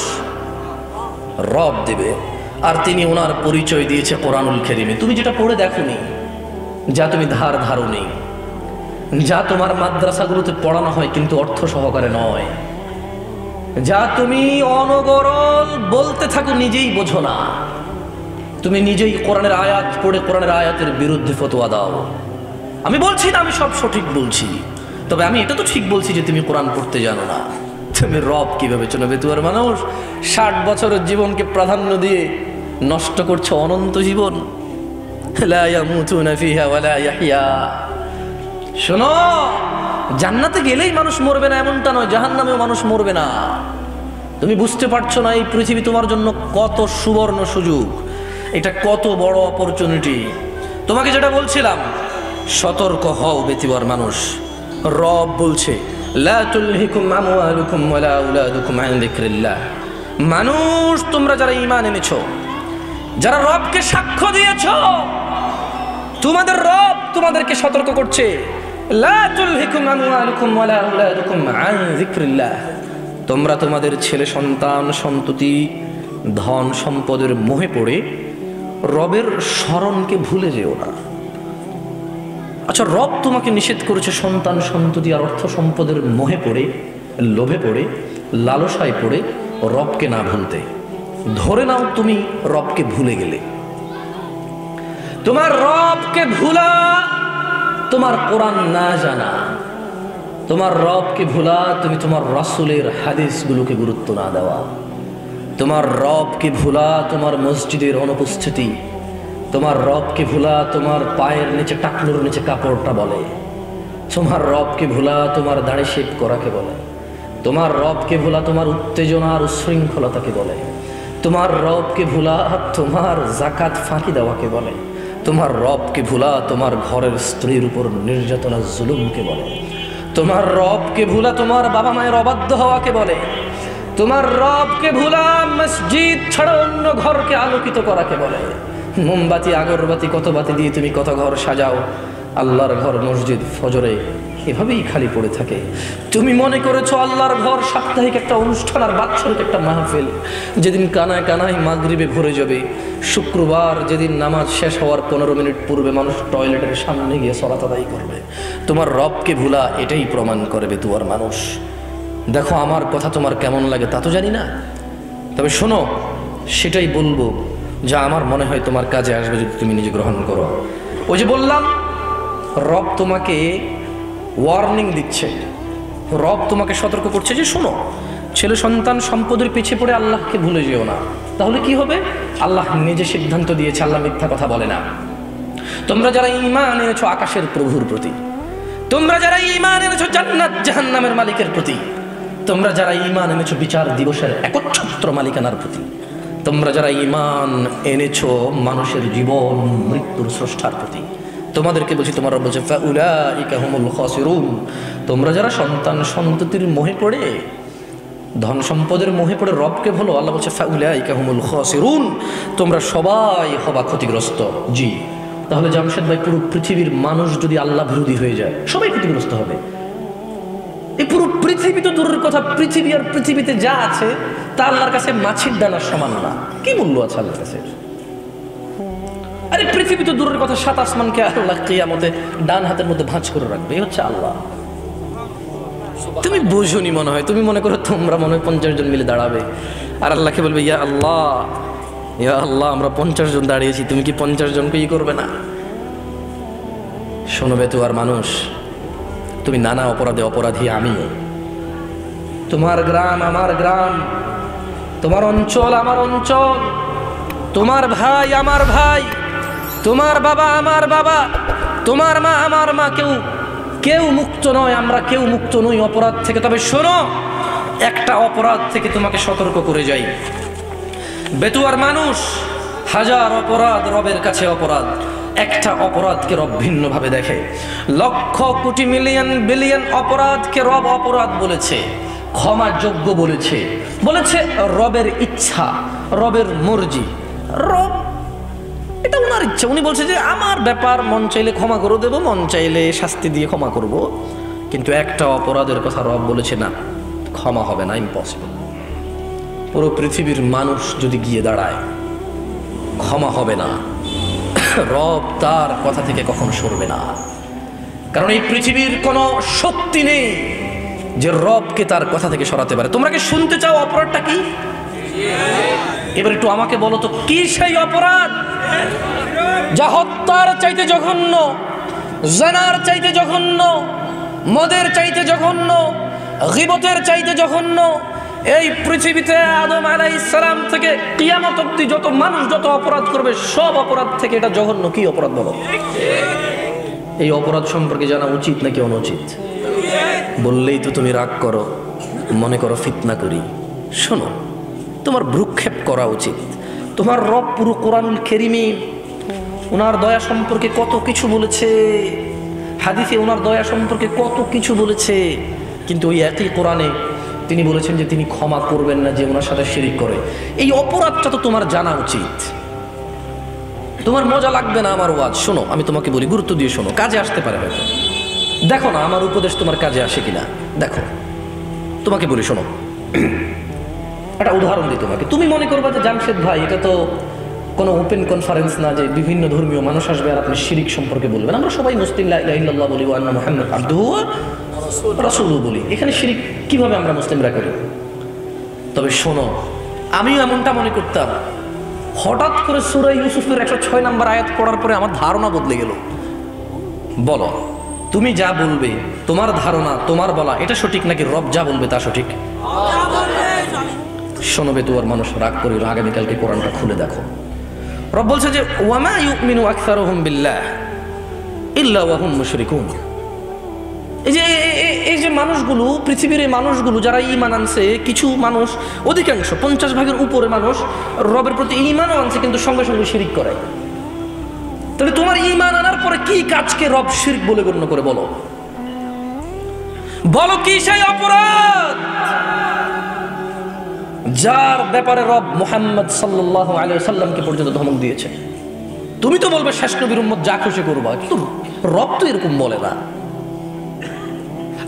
রব দিবে, আর তিনি ওনার পরিচয় দিয়েছে কোরআনুল কারীমে। তুমি যেটা পড়ে দেখোনি, যা তুমি ধারোনি, যা তোমার মাদ্রাসাগুলোতে পড়ানো হয় কিন্তু অর্থ সহকারে নয়, যা তুমি অনগরল বলতে থাকো নিজেই বোঝো না, তুমি নিজেই কোরআনের আয়াত পড়ে কোরআনের আয়াতের বিরুদ্ধে ফতোয়া দাও। আমি বলছি না আমি সব সঠিক বলছি, তবে আমি এটা তো ঠিক বলছি যে তুমি কোরআন পড়তে জানো না। তুমি রব কিভাবে চেনো বেতুয়ার মানুষ? 60 বছরের জীবনকে প্রাধান্য দিয়ে নষ্ট করছো অনন্ত জীবন। লা ইয়ামুতুনা ফিহা ওয়া লা ইয়াহইয়া। শোনো, জান্নাতে গেলেই মানুষ মরবে না এমনটা নয়, জাহান্নামেও মানুষ মরবে না। তুমি বুঝতে পারছো না এই পৃথিবী তোমার জন্য কত সুবর্ণ সুযোগ, এটা কত বড় অপরচুনিটি। তোমাকে যেটা বলছিলাম, সতর্ক হও বেতুয়ার মানুষ। রব বলছে লা তুলহিকুম আমওয়ালুকুম ওয়ালা আওলাদুকুম আন যিকরিল্লাহ। মানুষ, তোমরা যারা ঈমান এনেছো, যারা রবকে সাক্ষ্য দিয়েছো, তোমাদের রব তোমাদেরকে সতর্ক করছে, লা তুলহিকুম আমওয়ালুকুম ওয়ালা আওলাদুকুম আন যিকরিল্লাহ। তোমরা তোমাদের ছেলে সন্তান সন্ততি ধন সম্পদের মোহে পড়ে রবের স্মরণকে ভুলে যেও না। আচ্ছা, রব তোমাকে নিষেধ করেছে সন্তান সন্ততি আর অর্থ সম্পদের মোহে পড়ে, লোভে পড়ে, লালসায় পড়ে রবকে না ভুলতে। ধরে নাও তুমি রবকে ভুলে গেলে। তোমার রবকে ভুলা তোমার কোরআন না জানা, তোমার রবকে ভুলা তুমি তোমার রাসূলের হাদিসগুলোকে গুরুত্ব না দেওয়া, তোমার রবকে ভুলা তোমার মসজিদের অনুপস্থিতি, তোমার রবকে ভুলা তোমার পায়ের নিচে টাকনুর নিচে কাপড়টা বলে, তোমার রবকে ভুলা তোমার দাড়ি শেভ করাকে বলে, তোমার রবকে ভুলা তোমার উত্তেজনা আর উশৃঙ্খলতাকে বলে, তোমার রবকে ভুলা তোমার যাকাত ফাঁকি দেওয়াকে বলে, তোমার রবকে ভুলা তোমার ঘরের স্ত্রীর উপর নির্যাতনা জুলুমকে বলে, তোমার রবকে ভুলা তোমার বাবা মায়ের অবাধ্য হওয়াকে বলে, তোমার রবকে ভুলা মসজিদ ছাড়া অন্য ঘরকে আলোকিত করাকে বলে। মোমবাতি আগরবাতি কত বাতি দিয়ে তুমি কত ঘর সাজাও, আল্লাহর ঘর মসজিদ ফজরে এভাবেই খালি পড়ে থাকে। তুমি মনে করেছো আল্লাহর ঘর সাপ্তাহিক একটা অনুষ্ঠান আর বাৎসরিক একটা মাহফিল, যেদিন কানায় কানায় মাগরিবে ভরে যাবে। শুক্রবার যেদিন নামাজ শেষ হওয়ার 15 মিনিট পূর্বে মানুষ টয়লেটের সামনে গিয়ে সালাত আদায় করবে। তোমার রবকে ভুলা এটাই প্রমাণ করবে তুয়ার মানুষ। দেখো, আমার কথা তোমার কেমন লাগে তা তো জানি না, তবে শোনো, সেটাই বলবো যা আমার মনে হয় তোমার কাজে আসবে যদি তুমি নিজে গ্রহণ করো। ওই যে বললাম, রব তোমাকে ওয়ার্নিং দিচ্ছে, রব তোমাকে সতর্ক করছে যে শোনো, ছেলে সন্তান সম্পদের পিছিয়ে পড়ে আল্লাহকে ভুলে যেও না। তাহলে কি হবে? আল্লাহ নিজে সিদ্ধান্ত দিয়েছে, আল্লাহ মিথ্যা কথা বলে না। তোমরা যারা ঈমান এনেছো আকাশের প্রভুর প্রতি, তোমরা যারা ঈমান এনেছো জান্নাত জাহান্নামের মালিকের প্রতি, তোমরা যারা ঈমান এনেছো বিচার দিবসের একচ্ছত্র মালিকানার প্রতি, তোমরা যারা ঈমান এনেছো মানুষের জীবন মৃত্যুর স্রষ্টার প্রতি, তোমাদেরকে বলছি, তোমার রব বলছে ফাউলাইকা হুমুল খাসিরুন। তোমরা যারা সন্তান সন্ততির মোহে পড়ে, ধন সম্পদের মোহে পড়ে রবকে ভুলো, আল্লাহ বলছে ফাউলাইকা হুমুল খাসিরুন, তোমরা সবাই হবা ক্ষতিগ্রস্ত। জি, তাহলে জামশেদ ভাই, পুরো পৃথিবীর মানুষ যদি আল্লাহ বিরোধী হয়ে যায়, সবাই ক্ষতিগ্রস্ত হবে। এই পুরো পৃথিবী তো দূরের কথা, পৃথিবী আর পৃথিবীতে যা আছে তা আল্লাহর কাছে মাছির দানার সমান না। কি মূল্য আছে আল্লাহর কাছে? আরে পৃথিবী তো দূরের কথা, 7 আসমানকে আল্লাহ কিয়ামতে ডান হাতের মধ্যে ভাঁজ করে রাখবে। এই হচ্ছে আল্লাহ। তুমি বুঝুনি মনে হয়, তুমি মনে করো তোমরা মনে হয় 50 জন মিলে দাঁড়াবে আর আল্লাহকে বলবে ইয়া আল্লাহ, ইয়া আল্লাহ, আমরা 50 জন দাঁড়িয়েছি, তুমি কি 50 জনকে ই করবে না? শোনো বেতুয়ার মানুষ, তুমি নানা অপরাধে অপরাধী আমিও। তোমার গ্রাম আমার গ্রাম, তোমার অঞ্চল আমার অঞ্চল, তোমার ভাই আমার ভাই, তোমার বাবা আমার বাবা, তোমার মা আমার মা, কেউ মুক্ত নয়, আমরা কেউ মুক্ত নই অপরাধ থেকে। তবে শোনো, একটা অপরাধ থেকে তোমাকে সতর্ক করে যাই। বেতুয়ার মানুষ, হাজার অপরাধ রবের কাছে অপরাধ, একটা অপরাধকে রব ভিন্নভাবে দেখে। লক্ষ কোটি মিলিয়ন বিলিয়ন অপরাধকে রব অপরাধ বলেছে, ক্ষমাযোগ্য বলেছে, বলেছে রবের ইচ্ছা, রবের মর্জি। রব এটা ওনার ইচ্ছা, উনি বলছে যে আমার ব্যাপার, মন চাইলে ক্ষমা করে দেবো, মন চাইলে শাস্তি দিয়ে ক্ষমা করব। কিন্তু একটা অপরাধের কথা রব বলেছে না, ক্ষমা হবে না, ইম্পসিবল। পুরো পৃথিবীর মানুষ যদি গিয়ে দাঁড়ায়, ক্ষমা হবে না। রব তার কথা থেকে কখনো সরবে না, কারণ এই পৃথিবীর কোনো শক্তি নেই যে রবকে তার কথা থেকে সরাতে পারে। তোমরা কি শুনতে চাও অপরাধটা কি? এবার একটু আমাকে বলো তো, কি সেই অপরাধ যা হত্যার চাইতে জঘন্য, জানার চাইতে জঘন্য, মদের চাইতে জঘন্য, গীবতের চাইতে জঘন্য? এই পৃথিবীতে আদম আলাইহিস সালাম থেকে কিয়ামত অবধি যত মানুষ যত অপরাধ করবে, সব অপরাধ থেকে এটা জঘন্য। কি অপরাধ বলো? এই অপরাধ সম্পর্কে জানা উচিত নাকি অনুচিত? বললেই তো তুমি রাগ করো, মনে করো ফিতনা করি। শোনো, তোমার ভ্রুক্ষেপ করা উচিত। তোমার রব পুরো কোরআনুল কারীমে ওনার দয়া সম্পর্কে কত কিছু বলেছে, হাদিসে ওনার দয়া সম্পর্কে কত কিছু বলেছে। কিন্তু ওই একই কোরআনে তিনি বলেছেন যে তিনি ক্ষমা করবেন না যে ওনার সাথে শিরিক করে। এই অপরাধটা তো তোমার জানা উচিত। তোমার মজা লাগবে না আমার ওয়াজ, শোনো আমি তোমাকে বলি, গুরুত্ব দিয়ে শোনো, কাজে আসতে পারে হয়তো। দেখো না আমার উপদেশ তোমার কাজে আসে কিনা দেখো। তোমাকে বলি শোনো, একটা উদাহরণ দিই তোমাকে। তুমি মনে করবা যে জামশেদ ভাই এটা তো কোনো ওপেন কনফারেন্স না যে বিভিন্ন ধর্মীয় মানুষ আসবে আর আপনি শিরিক সম্পর্কে বলবেন। আমরা সবাই মুসলিম, লা ইলাহা ইল্লাল্লাহ বলি, ওয়া আন্না মুহাম্মাদ আবদুহু ওয়া রাসূলুহু বলি। এখানে শিরিক কিভাবে আমরা মুসলিমরা করি? তবে শোনো, আমিও এমনটা মনে করতাম। হঠাৎ করে সূরা ইউসুফের 106 নম্বর আয়াত পড়ার পরে আমার ধারণা বদলে গেল। বলো তুমি যা বলবে, তোমার ধারণা, তোমার বলা এটা সঠিক নাকি রব যা বলবে তা সঠিক? শোনবে তোমার মানুষ, রাগ করে আগামীকালকে কোরআনটা খুলে দেখো। রব বলছে যে ওয়ামা ইউমিনু আকসারুহুম বিল্লাহ ইল্লা ওয়া হুম মুশরিকুন। এই যে মানুষগুলো, পৃথিবীর এই মানুষগুলো যারা ঈমান আনছে, কিছু মানুষ, অধিকাংশ 50 ভাগের উপরে মানুষ রবের প্রতি ঈমানও আনছে কিন্তু সঙ্গে সঙ্গে শিরিক করে। তাহলে তোমার ঈমান আনার পরে কি কাজকে রব শিরক বলে গণ্য করে? বলো বলো কি সেই অপরাধ যার ব্যাপারে রব মুহাম্মদ সাল্লাল্লাহু আলাইহি ওয়াসাল্লামকে পর্যন্ত ধমক দিয়েছে? তুমি তো বলবে শেষ নবীর উম্মত যা খুশি করবা, কিন্তু রব তো এরকম বলে না।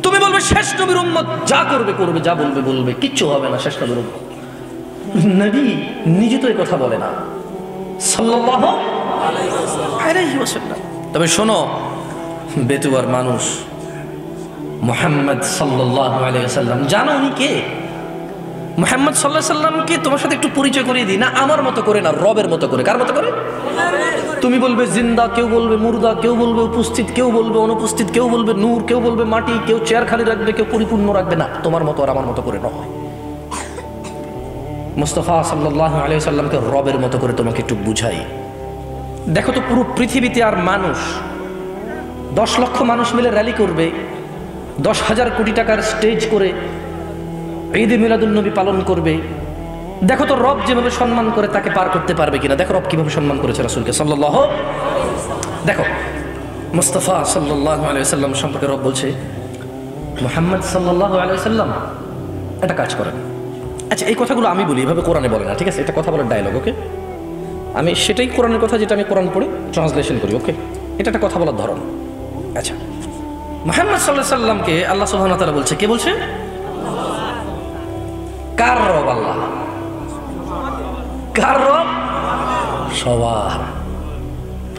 তুমি বলবে শেষ নবীর উম্মত যা করবে করবে, যা বলবে বলবে, কিচ্ছু হবে না শেষ নবীর উম্মত। নবী নিজে তো এই কথা বলে না সাল্লাল্লাহু আলাইহি ওয়াসাল্লাম। তবে শোনো বেতুয়ার মানুষ, মুহাম্মদ সাল্লাল্লাহু আলাইহি ওয়াসাল্লাম জানো উনি কে? মুহাম্মদ সাল্লাল্লাহু আলাইহি ওয়াসাল্লামকে তোমার সাথে একটু পরিচয় করিয়ে দিই না, আমার মতো করে না, রবের মতো করে। কার মতো করে? তুমি বলবে জিন্দা, কেউ বলবে মুর্দা, কেউ বলবে উপস্থিত, কেউ বলবে অনুপস্থিত, কেউ বলবে নূর, কেউ বলবে মাটি, কেউ চেয়ার খালি রাখবে, কেউ পরিপূর্ণ রাখবে। না, তোমার মতো আর আমার মতো করে নয়। মুস্তাফা সাল্লাল্লাহু আলাইহি ওয়াসাল্লামকে রবের মতো করে তোমাকে একটু বুঝাই। দেখো তো পুরো পৃথিবীতে আর মানুষ 10 লক্ষ মানুষ মিলে র্যালি করবে, 10,000 কোটি টাকার স্টেজ করে ঈদে মিলাদুন নবী পালন করবে। দেখো তো রব যেভাবে সম্মান করে তাকে পার করতে পারবে কিনা? দেখো রব কিভাবে সম্মান করেছে রাসূলকে সাল্লাল্লাহু। দেখো মুস্তাফা সাল্লাল্লাহু আলাইহি ওয়াসাল্লাম সম্পর্কে রব বলছে, মুহাম্মদ সাল্লাল্লাহু আলাইহি ওয়াসাল্লাম একটা কাজ করেন। আচ্ছা এই কথাগুলো আমি বলি, এভাবে কোরআনে বলে না, ঠিক আছে? এটা কথা বলার ডায়লগ, ওকে? আমি সেটাই কোরআনের কথা যেটা আমি কোরআন পড়ি ট্রান্সলেশন করি, ওকে? এটা একটা কথা বলার ধরন। আচ্ছা, মুহাম্মদ সাল্লাল্লাহু আলাইহি ওয়াসাল্লামকে আল্লাহ সুবহানাহু ওয়া তাআলা বলছে, কে বলছে? কার রব? আল্লাহ। কার রব? সবার,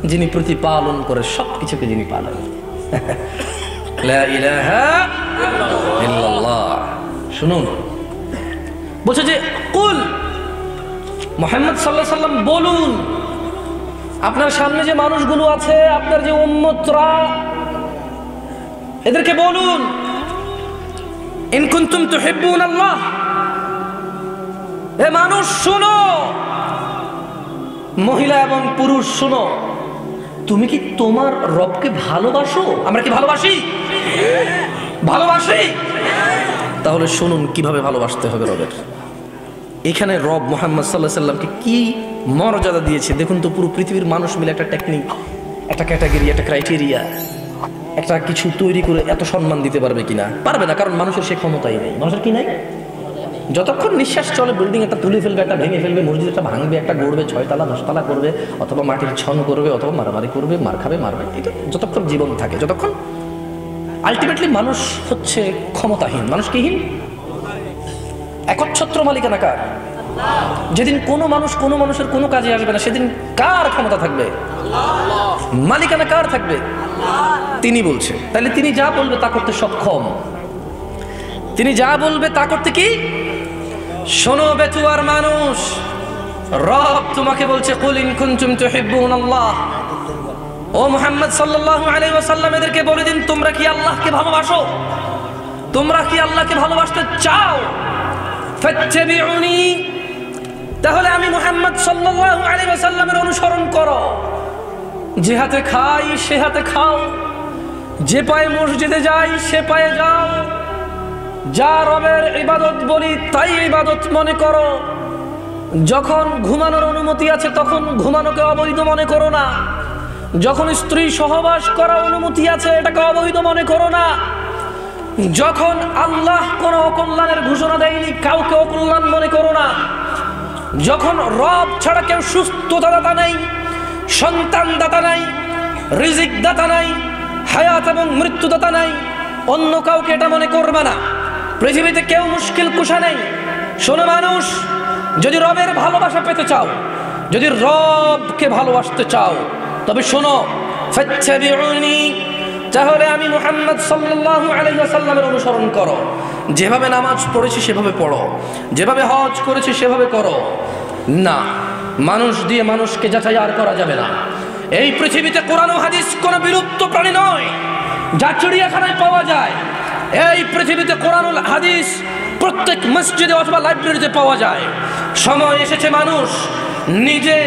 যিনি প্রতিপালন করে সবকিছুকে, যিনি পালন। লা ইলাহা ইল্লাল্লাহ। শুনুন, বলছে যে কুল, মুহাম্মদ সাল্লাল্লাহু আলাইহি ওয়াসাল্লাম বলুন, আপনার সামনে যে মানুষগুলো আছে, আপনার যে উম্মতরা, এদেরকে বলুন, ইন কুনতুম তুহিব্বুনাল্লাহ, এ মানুষ শুনো, মহিলা এবং পুরুষ শুনো, তুমি কি তোমার রবকে ভালোবাসো? আমরা কি ভালোবাসি? ভালোবাসি। তাহলে শুনুন কিভাবে ভালোবাসতে হবে রবের। এখানে রব মুহাম্মদ সাল্লাল্লাহু আলাইহি ওয়াসাল্লামকে কি মর্যাদা দিয়েছে দেখুন তো। পুরো পৃথিবীর মানুষ মিলে একটা টেকনিক, একটা ক্যাটাগরি, একটা ক্রাইটেরিয়া, একটা কিছু তৈরি করে এত সম্মান দিতে পারবে কিনা? পারবে না, কারণ মানুষের সে ক্ষমতাই নেই। মানুষের কি নাই? যতক্ষণ নিঃশ্বাস চলে বিল্ডিং একটা তুলে ফেলবে, একটা ভেঙে ফেলবে, মসজিদ একটা ভাঙবে, একটা গড়বে, 6 তলা 10 তলা করবে, অথবা মাটির ছন করবে, অথবা মারামারি করবে, মার খাবে, মারবে। এটা যতক্ষণ জীবন থাকে, যতক্ষণ আলটিমেটলি মানুষ হচ্ছে ক্ষমতাহীন। মানুষ কিহীন? একচ্ছত্র মালিকানা কার? যেদিন কোনো মানুষ কোনো মানুষের কোনো কাজে আসবে না, সেদিন কার ক্ষমতা থাকবে? মালিকানা কার থাকবে? তিনি বলছে। তাহলে তিনি যা বলবে তা করতে সক্ষম। তিনি যা বলবে তা করতে কি? শোনো বেতুয়ার মানুষ, রব তোমাকে বলছে, কুল ইন কুনতুম তুহিব্বুনাল্লাহ, ও মুহাম্মদ সাল্লাল্লাহু আলাইহি ওয়াসাল্লাম এদেরকে বলে দিন, তোমরা কি আল্লাহকে ভালোবাসো? তোমরা কি আল্লাহকে ভালোবাসতে চাও? ফাত্তাবিউনি, তাহলে আমি মুহাম্মদ সাল্লাল্লাহু আলাইহি ওয়াসাল্লামের অনুসরণ করো। যে হাতে খাই সে হাতে খাও, যে পায়ে মসজিদে যাই সে পায়ে যাও, যা রবের ইবাদত বলি তাই ইবাদত মনে করো। যখন ঘুমানোর অনুমতি আছে তখন ঘুমানোকে অবৈধ মনে করো না। যখন স্ত্রী সহবাস করার অনুমতি আছে এটাকে অবৈধ মনে করো না। যখন আল্লাহ কোনো অকল্যাণের ঘোষণা দেয়নি কাউকে অকল্যাণ মনে করো না। যখন রব ছাড়া কেউ সুস্থতা দাতা নাই, সন্তান দাতা নাই, রিজিক দাতা নাই, হায়াত এবং মৃত্যু দাতা নাই, অন্য কাউকে এটা মনে করবে না। পৃথিবীতে কেউ মুশকিল কুশা নেই। শোনো মানুষ, যদি রবের ভালোবাসা পেতে চাও, যদি রবকে ভালোবাসতে চাও, তবে শোনো, ফাত্তাবিউনি, তাহলে আমি মুহাম্মদ সাল্লাল্লাহু আলাইহি ওয়াসাল্লামের অনুসরণ করো। যেভাবে নামাজ পড়েছি সেভাবে পড়ো, যেভাবে হজ করেছি সেভাবে করো। না, মানুষ দিয়ে মানুষকে যাচাই আর করা যাবে না। এই পৃথিবীতে কোরআন ও হাদিস কোনো বিলুপ্ত প্রাণী নয়, যা চিড়িয়াখানায় পাওয়া যায়। এই পৃথিবীতে কোরআন ও হাদিস প্রত্যেক মসজিদে অথবা লাইব্রেরিতে পাওয়া যায়। সময় এসেছে মানুষ নিজে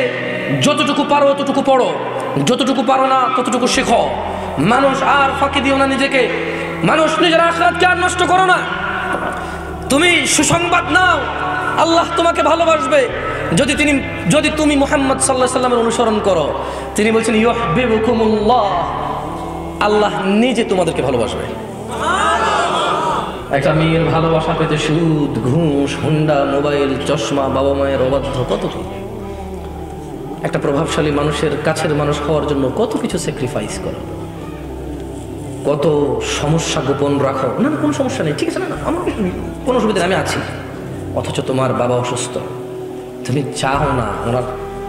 যতটুকু পারো ততটুকু পড়ো, যতটুকু পারো না ততটুকু শেখো। মানুষ আর ফাঁকি দিও না নিজেকে। মানুষ নিজের আখিরাতকে আর নষ্ট করো না। তুমি সুসংবাদ নাও, আল্লাহ তোমাকে ভালোবাসবে যদি তুমি মুহাম্মদ সাল্লাল্লাহু আলাইহি ওয়াসাল্লামের অনুসরণ করো। তিনি বলছেন ইউহিব্বুকুমুল্লাহ, আল্লাহ নিজে তোমাদেরকে ভালোবাসবে। একটা মেয়ের ভালোবাসা পেতে সুদ, ঘুষ, হুন্ডা, মোবাইল, চশমা, বাবা মায়ের অবাধ্য, কত কি। একটা প্রভাবশালী মানুষের কাছের মানুষ হওয়ার জন্য কত কিছু স্যাক্রিফাইস করো, কত সমস্যা গোপন রাখো। না কোনো সমস্যা নেই, ঠিক আছে, না আমার কোনো অসুবিধা নেই, আমি আছি। অথচ তোমার বাবা অসুস্থ, তুমি চাও না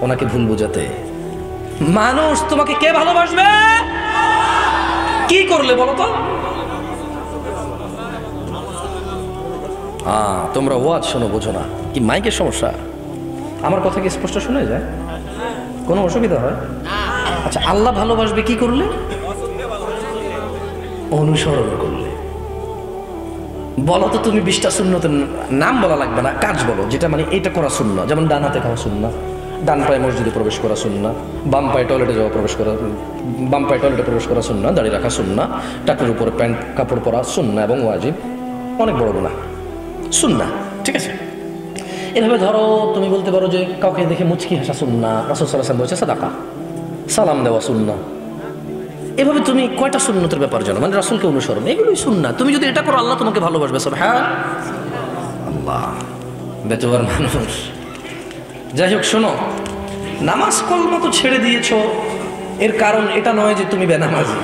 ওনাকে ভুল বোঝাতে। মানুষ তোমাকে কে ভালোবাসবে? কি করলে বলো তো? তোমরা ওয়াজ শোনো, বোঝো না কি? মাইকের সমস্যা? আমার কথা কি স্পষ্ট শুনে যায়? কোনো অসুবিধা হয়? আচ্ছা, আল্লাহ ভালোবাসবে কি করলে? অনুসরণ করলে। বলো তো তুমি 20টা সুন্নতের নাম বলা লাগবে না, কাজ বলো যেটা মানে এটা করা সুন্নাহ। যেমন ডান হাতে খাওয়া সুন্নাহ, ডান পায়ে মসজিদে প্রবেশ করা সুন্নাহ, বাম পায়ে টয়লেটে প্রবেশ করা সুন্নাহ, দাড়ি রাখা সুন্নাহ, টাকের উপরে প্যান্ট কাপড় পরা সুন্নাহ এবং ওয়াজিব। অনেক বড় গুনাহ, সুন্নাহ, ঠিক আছে। এভাবে ধরো তুমি বলতে পারো যে কাউকে দেখে মুচকি হাসা সুন্নাহ, রাসূল সাল্লাল্লাহু আলাইহি ওয়াসাল্লাম বলেছে সাদাকা, সালাম দেওয়া সুন্নাহ। এভাবে তুমি কয়টা সুন্নতের ব্যাপার জানো, মানে রাসূলকে অনুসরণ, এগুলোই সুন্নাহ। তুমি যদি এটা করো আল্লাহ তোমাকে ভালোবাসবে। সুবহানাল্লাহ, বেতোয়ার মানুষ। যাই হোক, শোনো, নামাজ কলমা তো ছেড়ে দিয়েছো, এর কারণ এটা নয় যে তুমি বেনামাজি।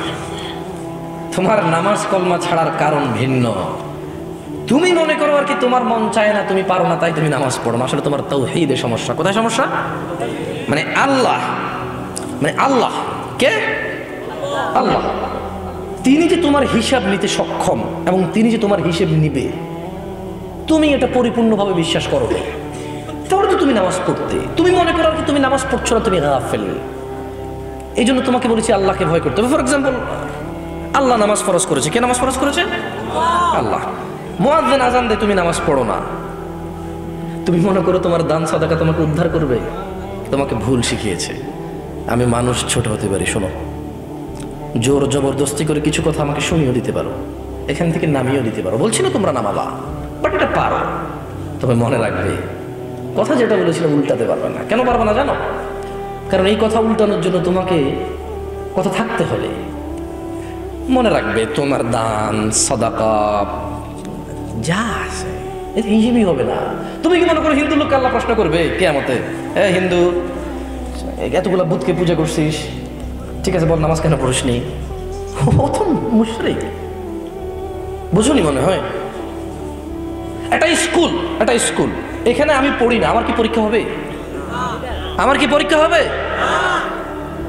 তোমার নামাজ কলমা ছাড়ার কারণ ভিন্ন। তুমি মনে করো আর কি তোমার মন চায় না, তুমি পারো না, তাই তুমি নামাজ পড়ো না। আসলে তোমার তাওহীদে সমস্যা। কোথায় সমস্যা? মানে আল্লাহ কে? আল্লাহ, তিনি যে তোমার হিসাব নিতে সক্ষম এবং তিনি যে তোমার হিসেব নিবে, তুমি এটা পরিপূর্ণভাবে বিশ্বাস করো, তাহলে তো তুমি নামাজ পড়তে। তুমি মনে করো আর কি তুমি নামাজ পড়ছো না, তুমি গাফেল। এই জন্য তোমাকে বলেছি আল্লাহকে ভয় করতে হবে। ফর এক্সাম্পল, আল্লাহ নামাজ ফরজ করেছে। কে নামাজ ফরজ করেছে? আল্লাহ। মুয়াজ্জিন আযান দেয়, তুমি নামাজ পড়ো না। তুমি মনে করো তোমার দান সাদাকা তোমাকে উদ্ধার করবে, তোমাকে ভুল শিখিয়েছে। আমি মানুষ, ছোট হতে পারি। শোনো, জোর জবরদস্তি করে কিছু কথা আমাকে শুনিয়েও দিতে পারো, এখান থেকে নামিয়েও দিতে পারো। বলছি না তোমরা নামাবা, বাট এটা পারো। তবে মনে রাখবে, কথা যেটা বলেছিলাম উল্টাতে পারবে না। কেন পারবে না জানো? কারণ এই কথা উল্টানোর জন্য তোমাকে কথা থাকতে হলে মনে রাখবে তোমার দান সাদাকা যা আছে এর হিসেবই হবে না। তুমি কি মনে করো হিন্দু লোককে আল্লাহ প্রশ্ন করবে কিয়ামতে, হিন্দু এতগুলা বুতকে পূজা করছিস, ঠিক আছে বল নামাজ কেন পড়িসনি? ও তো মুশরিক, বুঝুনি মনে হয়? এটা স্কুল, এখানে আমি পড়ি না, আমার কি পরীক্ষা হবে?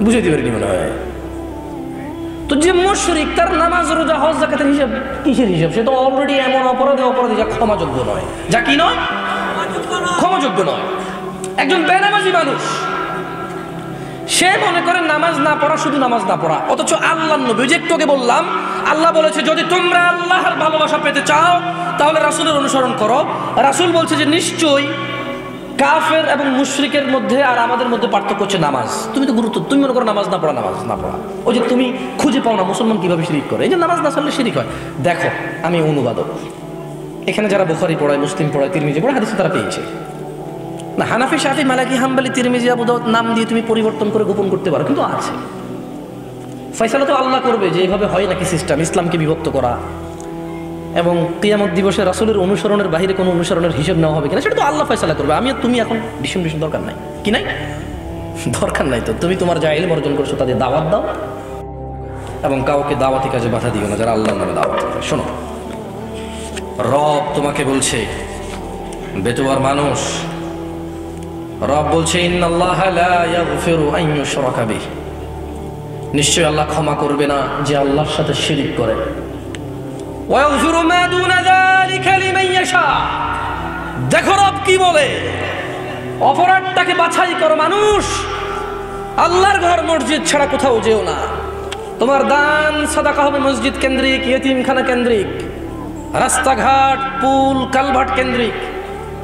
বুঝাইতে পারিনি মনে হয়। তো যে মুশরিক, তার নামাজ রোজা হজ যাকাতের হিসাব কিসের হিসাব? সে তো অলরেডি এমন অপরাধী যা ক্ষমাযোগ্য নয়, যা কি নয়, ক্ষমাযোগ্য নয়। একজন বেনামাজি মানুষ, সে মনে করে নামাজ না পড়া শুধু নামাজ না পড়া, অথচ আল্লাহর নবী, যে একটু আগে বললাম, আল্লাহ বলেছে যদি তোমরা আল্লাহর ভালোবাসা পেতে চাও তাহলে রাসূলের অনুসরণ করো। রাসূল বলছে যে নিশ্চয়ই কাফের এবং মুশরিকের মধ্যে আর আমাদের মধ্যে পার্থক্য হচ্ছে নামাজ। তুমি মনে করো নামাজ না পড়া। ওই যে তুমি খুঁজে পাও না মুসলমান কিভাবে শিরিক করে, এই যে নামাজ না ছাড়লে শিরিক হয়। দেখো, আমি অনুবাদক, এখানে যারা বুখারী পড়ায়, মুসলিম পড়ায়, তিরমিজি পড়ায়, হাদিস তারা পেয়েছে না। হানাফি, শাফি, মালিকি, হাম্বলি, তিরমিজি, আবু দাউদ নাম দিয়ে তুমি পরিবর্তন করে গোপন করতে পারো, কিন্তু আছে। ফয়সালা তো আল্লাহ করবে যে এইভাবে হয় নাকি সিস্টেম, ইসলামকে বিভক্ত করা। এবং কিয়ামত দিবসে রাসূলের অনুসরণের বাইরে কোনো অনুসরণের হিসেব নেওয়া হবে কিনা সেটা তো আল্লাহ ফয়সালা করবে। আমি আর তুমি এখন ডিসিশন দরকার নাই, কি নাই দরকার নাই। তো তুমি তোমার যা ইলম অর্জন করছো তাদের দাওয়াত দাও এবং কাউকে দাওয়াতি কাজে বাধা দিও না যারা আল্লাহর নামে দাওয়াত দেয়। শোনো, রব তোমাকে বলছে, বেতুয়ার মানুষ, রব বলছে ইন্নাল্লাহা লা ইয়াগফিরু আন ইউশরাকা বিহি, নিশ্চয় আল্লাহ ক্ষমা করবে না যে আল্লাহর সাথে শিরিক করে। ওয়া ইয়াগফিরু মা দুনা যালিকা লিমান ইয়াশা। দেখো রব কি বলে, অপরাধটাকে বাছাই করো মানুষ, আল্লাহর ঘর মসজিদ ছাড়া কোথাও যেও না। তোমার দান সাদাকা হবে মসজিদ কেন্দ্রিক, ইয়েতিমখানা কেন্দ্রিক, রাস্তাঘাট পুল কালভার্ট কেন্দ্রিক।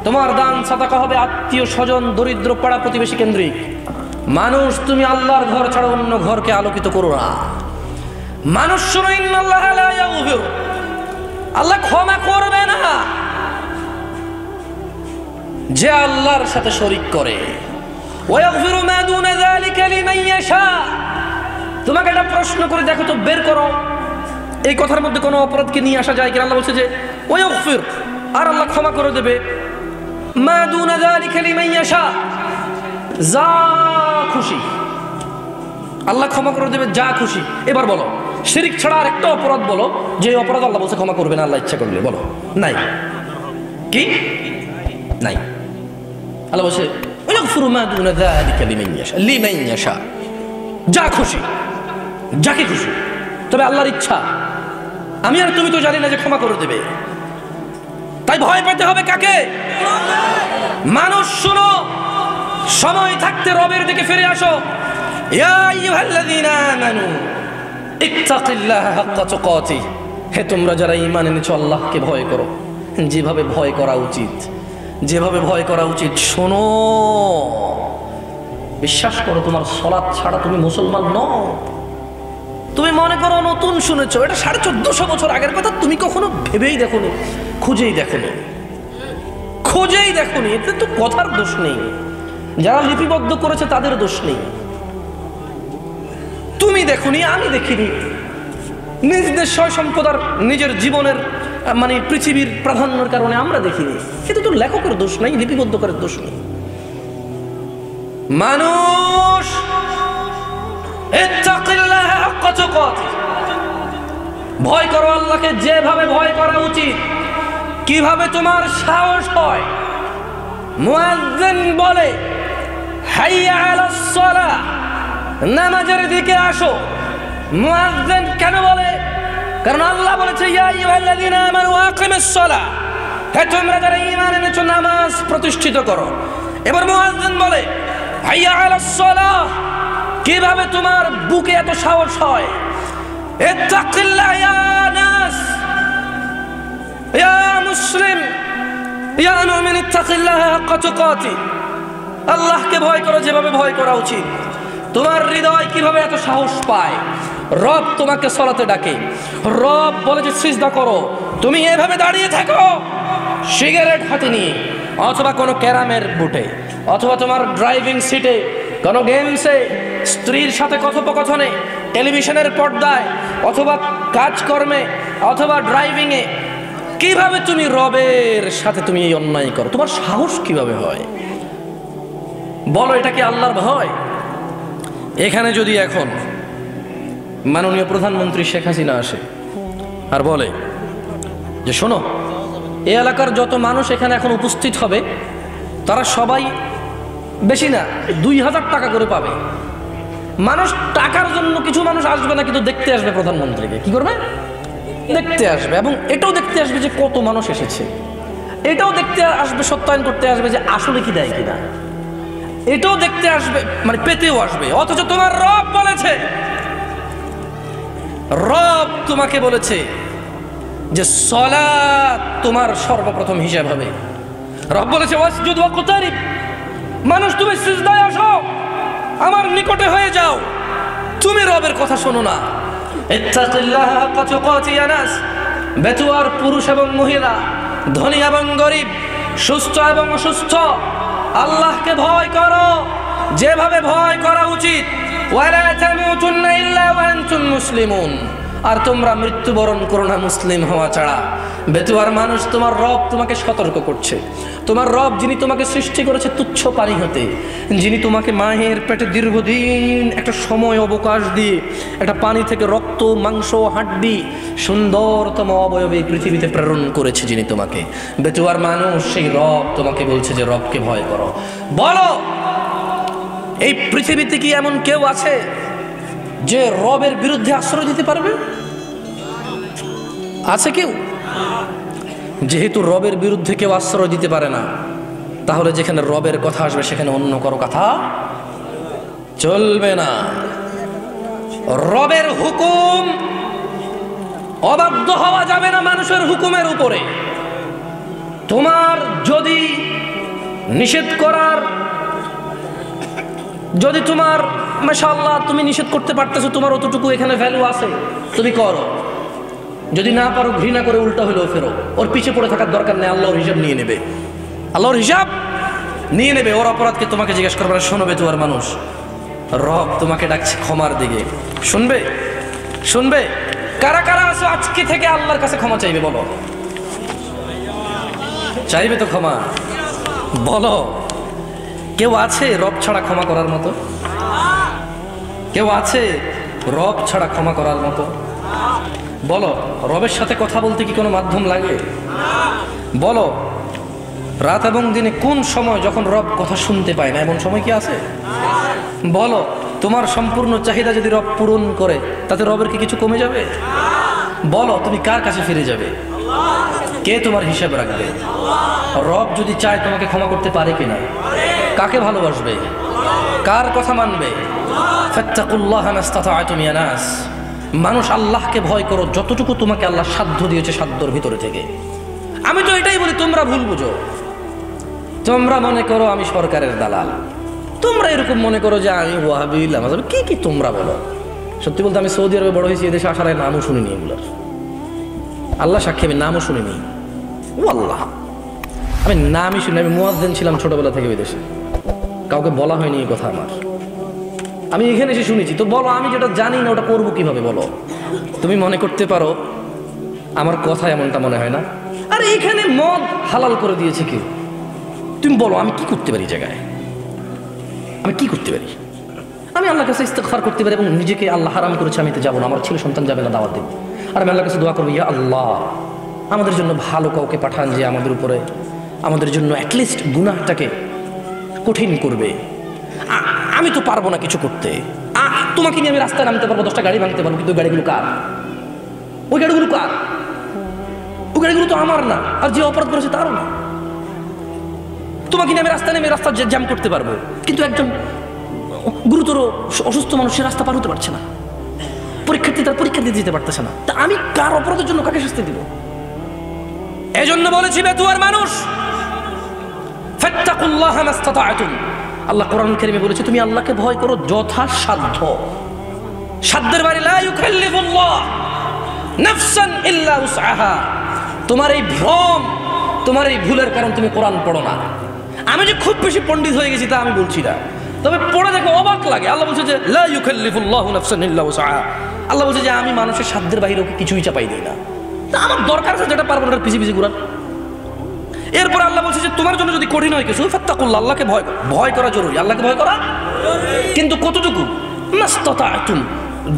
তোমার দান সাদাকা হবে আত্মীয় স্বজন দরিদ্র পাড়া প্রতিবেশী কেন্দ্রিক। মানুষ তুমি আল্লাহর ঘর ছাড়া অন্য ঘরকে আলোকিত করো না। মানুষ শুনো, ইন্নাল্লাহা লা ইয়াগফিরু, আল্লাহ ক্ষমা করবে না যে আল্লাহর সাথে শরীক করে। ওয়া ইয়াগফিরু মা দুনা যালিকা লিমান ইয়াশা। তোমাকে একটা প্রশ্ন করে দেখো তো, বের করো এই কথার মধ্যে কোনো অপরাধকে নিয়ে আসা যায় কিনা। আল্লাহ বলছে যে ওয়া ইয়াগফির, আর আল্লাহ ক্ষমা করে দেবে, মা দুনা যালিকা লিমান ইয়াশা, যা খুশি আল্লাহ ক্ষমা করে দেবে, যা খুশি। এবার বলো, শিরিক ছাড়া আর একটা অপরাধ বলো যে অপরাধ আল্লাহ বলছে ক্ষমা করবে না আল্লাহ ইচ্ছা করলে, বলো। নাই, কি নাই। আল্লাহ বলছে ওয়া ইয়াগফিরু মা দুনা যালিকা লিমান ইয়াশা, লিমান ইয়াশা, যা খুশি, যাকে খুশি। তবে আল্লাহর ইচ্ছা, আমি আর তুমি তো জানি না যে ক্ষমা করে দেবে, তাই ভয় পেতে হবে কাকে? মানুষ শুনো, সময় থাকতে রবের দিকে ফিরে আসো। ইয়া আইয়ুহাল্লাযীনা আমানু ইত্তাকিল্লাহা হাক্কা তুকাতিহ, হে তোমরা যারা ঈমান এনেছো আল্লাহকে ভয় করো যেভাবে ভয় করা উচিত, যেভাবে ভয় করা উচিত। শোনো, বিশ্বাস করো, তোমার সালাত ছাড়া তুমি মুসলমান নও। তুমি মনে করো নতুন শুনেছো, এটা 1450 বছর আগের কথা, তুমি কখনো ভেবেই দেখোনি, খুঁজেই দেখোনি, খুঁজেই দেখোনি। এতে তো কথার দোষ নেই, যারা লিপিবদ্ধ করেছে তাদের দোষ নেই। তুমি দেখোনি, আমি দেখিনি, নিজ দেশ সম্পদার নিজের জীবনের মানে পৃথিবীর প্রাধান্যের কারণে আমরা দেখিনি। কিন্তু তো লেখকের দোষ নাই, লিপিবদ্ধকারের দোষ নেই। মানুষ ইত্তাকিল্লাহা হাক্কা তুকাতিহ, ভয় করো আল্লাহকে যেভাবে ভয় করা উচিত। কিভাবে তোমার সাহস হয়? মুয়াজ্জিন বলে হাইয়া আলাস সালাহ, নামাজের দিকে আসো। মুয়াজ্জিন কেন বলে? কারণ আল্লাহ বলেছে ইয়া আইয়ুহাল্লাযীনা আমানু আকিমিস সালাহ, হে তোমরা যারা ঈমান এনেছো নামাজ প্রতিষ্ঠিত করো। এবার মুয়াজ্জিন বলে হাইয়া আলাস সালাহ, কিভাবে তোমার বুকে এত সাহস হয়? ইত্তাকিল্লাহ ইয়া নাস, ইয়া মুসলিম, ইয়া মুমিন, ইত্তাকিল্লাহা হাক্কা তুকাতিহ, আল্লাহকে ভয় করো যেভাবে ভয় করা উচিত। তোমার হৃদয় কিভাবে এত সাহস পায়? রব তোমাকে সালাতে ডাকে, রব বলে যে সিজদা করো, তুমি এভাবে দাঁড়িয়ে থাকো সিগারেট হাতে নিয়ে, অথবা কোনো ক্যারামের বুটে, অথবা তোমার ড্রাইভিং সিটে, কোনো গেমসে, স্ত্রীর সাথে কথোপকথনে, টেলিভিশনের পর্দায়, অথবা কাজকর্মে, অথবা ড্রাইভিংয়ে। কিভাবে তুমি রবের সাথে তুমি এই অন্যায় করো? তোমার সাহস কিভাবে হয়? বলো, এটা কি আল্লাহর ভয়? এখানে যদি এখন মাননীয় প্রধানমন্ত্রী শেখ হাসিনা আসে আর বলে যে শোনো, এই এলাকার যত মানুষ এখানে এখন উপস্থিত হবে তারা সবাই বেশি না 2000 টাকা করে পাবে। মানুষ টাকার জন্য, কিছু মানুষ আসবে না কিন্তু দেখতে আসবে প্রধানমন্ত্রীকে। কি করবে? দেখতে আসবে, এবং এটাও দেখতে আসবে যে কত মানুষ এসেছে, এটাও দেখতে আসবে, সত্যায়ন করতে আসবে যে আসলে কি দেয় কিনা, এটাও দেখতে আসবে, মানে পেতেও আসবে। অথচ তোমার রব বলেছে, রব তোমাকে বলেছে যে সালাত তোমার সর্বপ্রথম হিসাব হবে। রব বলেছে ওয়াসজুদ ওয়াকতারিব, মানুষ তুমি সিজদায় আসো, আমার নিকটে হয়ে যাও। তুমি রবের কথা শোনো না। ইত্তাকিল্লাহা হাক্কা তুকাতিহ ইয়া নাস, বেতুয়ার পুরুষ এবং মহিলা, ধনী এবং গরিব, সুস্থ এবং অসুস্থ, আল্লাহকে ভয় করো যেভাবে ভয় করা উচিত। ওয়ালা তামুতুন্না ইল্লা ওয়া আনতুম মুসলিমুন, আর তোমরা মৃত্যুবরণ করো না মুসলিম হওয়া ছাড়া। বেতুয়ার মানুষ, তোমার রব তোমাকে সতর্ক করছে। তোমার রব যিনি তোমাকে সৃষ্টি করেছে তুচ্ছ পানি হতে, যিনি তোমাকে মায়ের পেটে দীর্ঘদিন একটা সময় অবকাশ দিয়ে একটা পানি থেকে রক্ত মাংস হাড্ডি সুন্দরতম অবয়বে পৃথিবীতে প্রেরণ করেছে, যিনি তোমাকে, বেতুয়ার মানুষ, সেই রব তোমাকে বলছে যে রবকে ভয় করো। বলো, এই পৃথিবীতে কি এমন কেউ আছে যে রবের বিরুদ্ধে আশ্রয় দিতে পারবে? আছে কেউ? যেহেতু রবের বিরুদ্ধে কেউ আশ্রয় দিতে পারে না, তাহলে যেখানে রবের কথা আসবে সেখানে অন্য কারো কথা চলবে না। রবের হুকুম অবাধ্য হওয়া যাবে না মানুষের হুকুমের উপরে। তোমার যদি নিষেধ করার, যদি তোমার মাশাআল্লাহ তুমি নিষেধ করতে পারতেছো, তোমার অতটুকু এখানে ভ্যালু আছে, তুমি করো। যদি না পারো ঘৃণা করে উল্টা হইলেও ফেরো। ওর পিছে পড়ে থাকার দরকার নেই, আল্লাহর হিসাব নিয়ে নেবে, আল্লাহর হিসাব নিয়ে নেবে। ওর অপরাধকে তোমাকে জিজ্ঞেস করবে না। শোনবে তোমার মানুষ, রব তোমাকে ডাকছে ক্ষমার দিকে। শুনবে? শুনবে? কারা কারা আছো আজকে থেকে আল্লাহর কাছে ক্ষমা চাইবে? বলো, চাইবে তো ক্ষমা? বলো, কেউ আছে রব ছাড়া ক্ষমা করার মতো? কেউ আছে রব ছাড়া ক্ষমা করার মতো? বলো, রবের সাথে কথা বলতে কি কোনো মাধ্যম লাগে? বলো, রাত এবং দিনে কোন সময় যখন রব কথা শুনতে পায় না, এমন সময় কি আছে? বলো, তোমার সম্পূর্ণ চাহিদা যদি রব পূরণ করে, তাতে রবের কি কিছু কমে যাবে? বলো, তুমি কার কাছে ফিরে যাবে? কে তোমার হিসাব রাখবে? রব যদি চায় তোমাকে ক্ষমা করতে পারে কিনা? কাকে ভালোবাসবে? কার কথা মানবে? ফাত্তাকুল্লাহা মাস্তাতা'তুম ইয়া নাস। মানুষ, আল্লাহকে ভয় করো যতটুকু তোমাকে আল্লাহ সাধ্য দিয়েছে, সাধ্যর ভিতরে থেকে। আমি তো এটাই বলি, তোমরা ভুল বুঝো। তোমরা মনে করো আমি সরকারের দালাল, তোমরা এরকম মনে করো যে আমি ওয়াহাবি লামাযাবি, কি কি তোমরা বলো। সত্যি বলতে আমি সৌদি আরবে বড় হয়েছি, এদেশে আসার আগে নামও শুনিনি এগুলার। আল্লাহ সাক্ষী, আমি নামও শুনিনি। ও আল্লাহ, আমি নামই শুনি। আমি মুয়াজ্জিন ছিলাম ছোটবেলা থেকে ওই দেশে, কাউকে বলা হয়নি এই কথা আমার। আমি এখানে এসে শুনেছি। তো বলো, আমি যেটা জানি না ওটা করবো কিভাবে? বলো। তুমি মনে করতে পারো আমার কথা এমনটা মনে হয় না? আরে এখানে মদ হালাল করে দিয়েছে কেউ, তুমি বলো আমি কি করতে পারি? জায়গায় আমি কি করতে পারি? আমি আল্লাহর কাছে ইস্তেগফার করতে পারি এবং নিজেকে, আল্লাহ হারাম করেছে আমি তো যাবো না, আমার ছেলে সন্তান যাবে না, দাওয়াত দেব। আর আমি আল্লাহর কাছে দোয়া করবো, ইয়া আল্লাহ আমাদের জন্য ভালো কাউকে পাঠান যে আমাদের উপরে, আমাদের জন্য অ্যাটলিস্ট গুনাহটাকে কঠিন করবে। আমি তো পারবো না কিছু করতে। তোমাকে নিয়ে আমি রাস্তায় নামতে পারবো, 10টা গাড়ি ভাঙতে পারবো, কিন্তু ওই গাড়িগুলো কার? ওই গাড়িগুলো কার? ওই গাড়িগুলো তো আমার না, আর যে অপরাধ করেছে তারও না। তোমাকে নিয়ে আমি রাস্তায় নেমে রাস্তা জ্যাম করতে পারবো, কিন্তু একজন গুরুতর অসুস্থ মানুষের রাস্তা পার হতে পারছে না, পরীক্ষার্থী তার পরীক্ষা দিতে যেতে পারতেছে না। তা আমি কার অপরাধের জন্য কাকে শাস্তি দিব? এই জন্য বলেছি বেতুয়ার মানুষ, ফাত্তাকুল্লাহা মাস্তাতা'তুম। আল্লাহ কোরআন কারীমে বলেছে তুমি আল্লাহকে ভয় করো যথাসাধ্য। সাধ্যের বাইরে লা ইউকাল্লিফুল্লাহ নাফসান ইল্লা উসআহা। তোমার এই ভ্রম, তোমার এই ভুলের কারণ তুমি কোরআন পড়ো না। আমি যে খুব বেশি পণ্ডিত হয়ে গেছি তা আমি বলছি না, তবে পড়ে দেখো অবাক লাগে। আল্লাহ বলছে যে লা ইউকাল্লিফুল্লাহু নাফসান ইল্লা উসআহা। আল্লাহ বলছে যে আমি মানুষের সাধ্যের বাইরে ওকে কিছুই চাপাই দিই না। তা আমার দরকার আছে যেটা পারবো না পিছিয়ে পিছিয়ে ঘুরান। এরপর আল্লাহ বলছে যে তোমার জন্য যদি কঠিন হয় কিছু, ফাত্তাকুল্লাহ, আল্লাহকে ভয় করো। ভয় করা জরুরি, আল্লাহকে ভয় করা, কিন্তু কতটুকু? মাস্তাতা'তুম,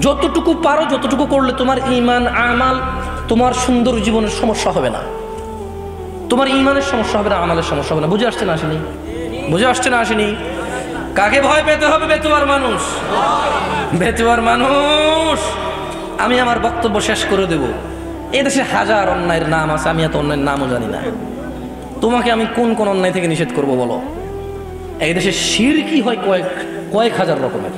যতটুকু পারো, যতটুকু করলে তোমার ঈমান আমাল, তোমার সুন্দর জীবনের সমস্যা হবে না, তোমার ঈমানের সমস্যা হবে না, আমালের সমস্যা হবে না। বুঝে আসছে না আসেনি? বুঝে আসছে না আসেনি? কাকে ভয় পেতে হবে? বেতুয়ার মানুষ, বেতুয়ার মানুষ। আমি আমার বক্তব্য শেষ করে দেব। এদেশে হাজার অন্যায়ের নাম আছে, আমি এত অন্যায়ের নামও জানি না। তোমাকে আমি কোন কোন অন্যায় থেকে নিষেধ করব বলো? এই দেশে শিরকি হয় কয়েক হাজার রকমের।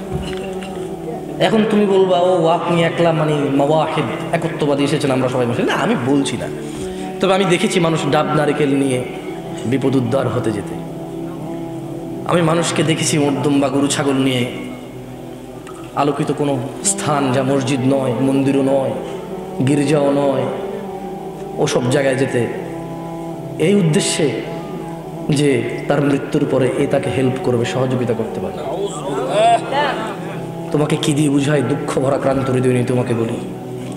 এখন তুমি বলবা ও আপনি একলা মানে মাওয়াহিদ একত্ববাদী এসেছেন, আমরা সবাই বসে না। আমি বলছি না, তবে আমি দেখেছি মানুষ ডাব নারিকেল নিয়ে বিপদ উদ্ধার হতে যেতে। আমি মানুষকে দেখেছি মধ্যম বা গরু ছাগল নিয়ে আলোকিত কোনো স্থান, যা মসজিদ নয়, মন্দিরও নয়, গির্জাও নয়, ওসব জায়গায় যেতে, এই উদ্দেশ্যে যে তার মৃত্যুর পরে এ তাকে হেল্প করবে, সহযোগিতা করতে পারে। তোমাকে কি দিয়ে বুঝাই? দুঃখ ভরা ক্রান্ত হৃদয় নিয়ে তোমাকে বলি,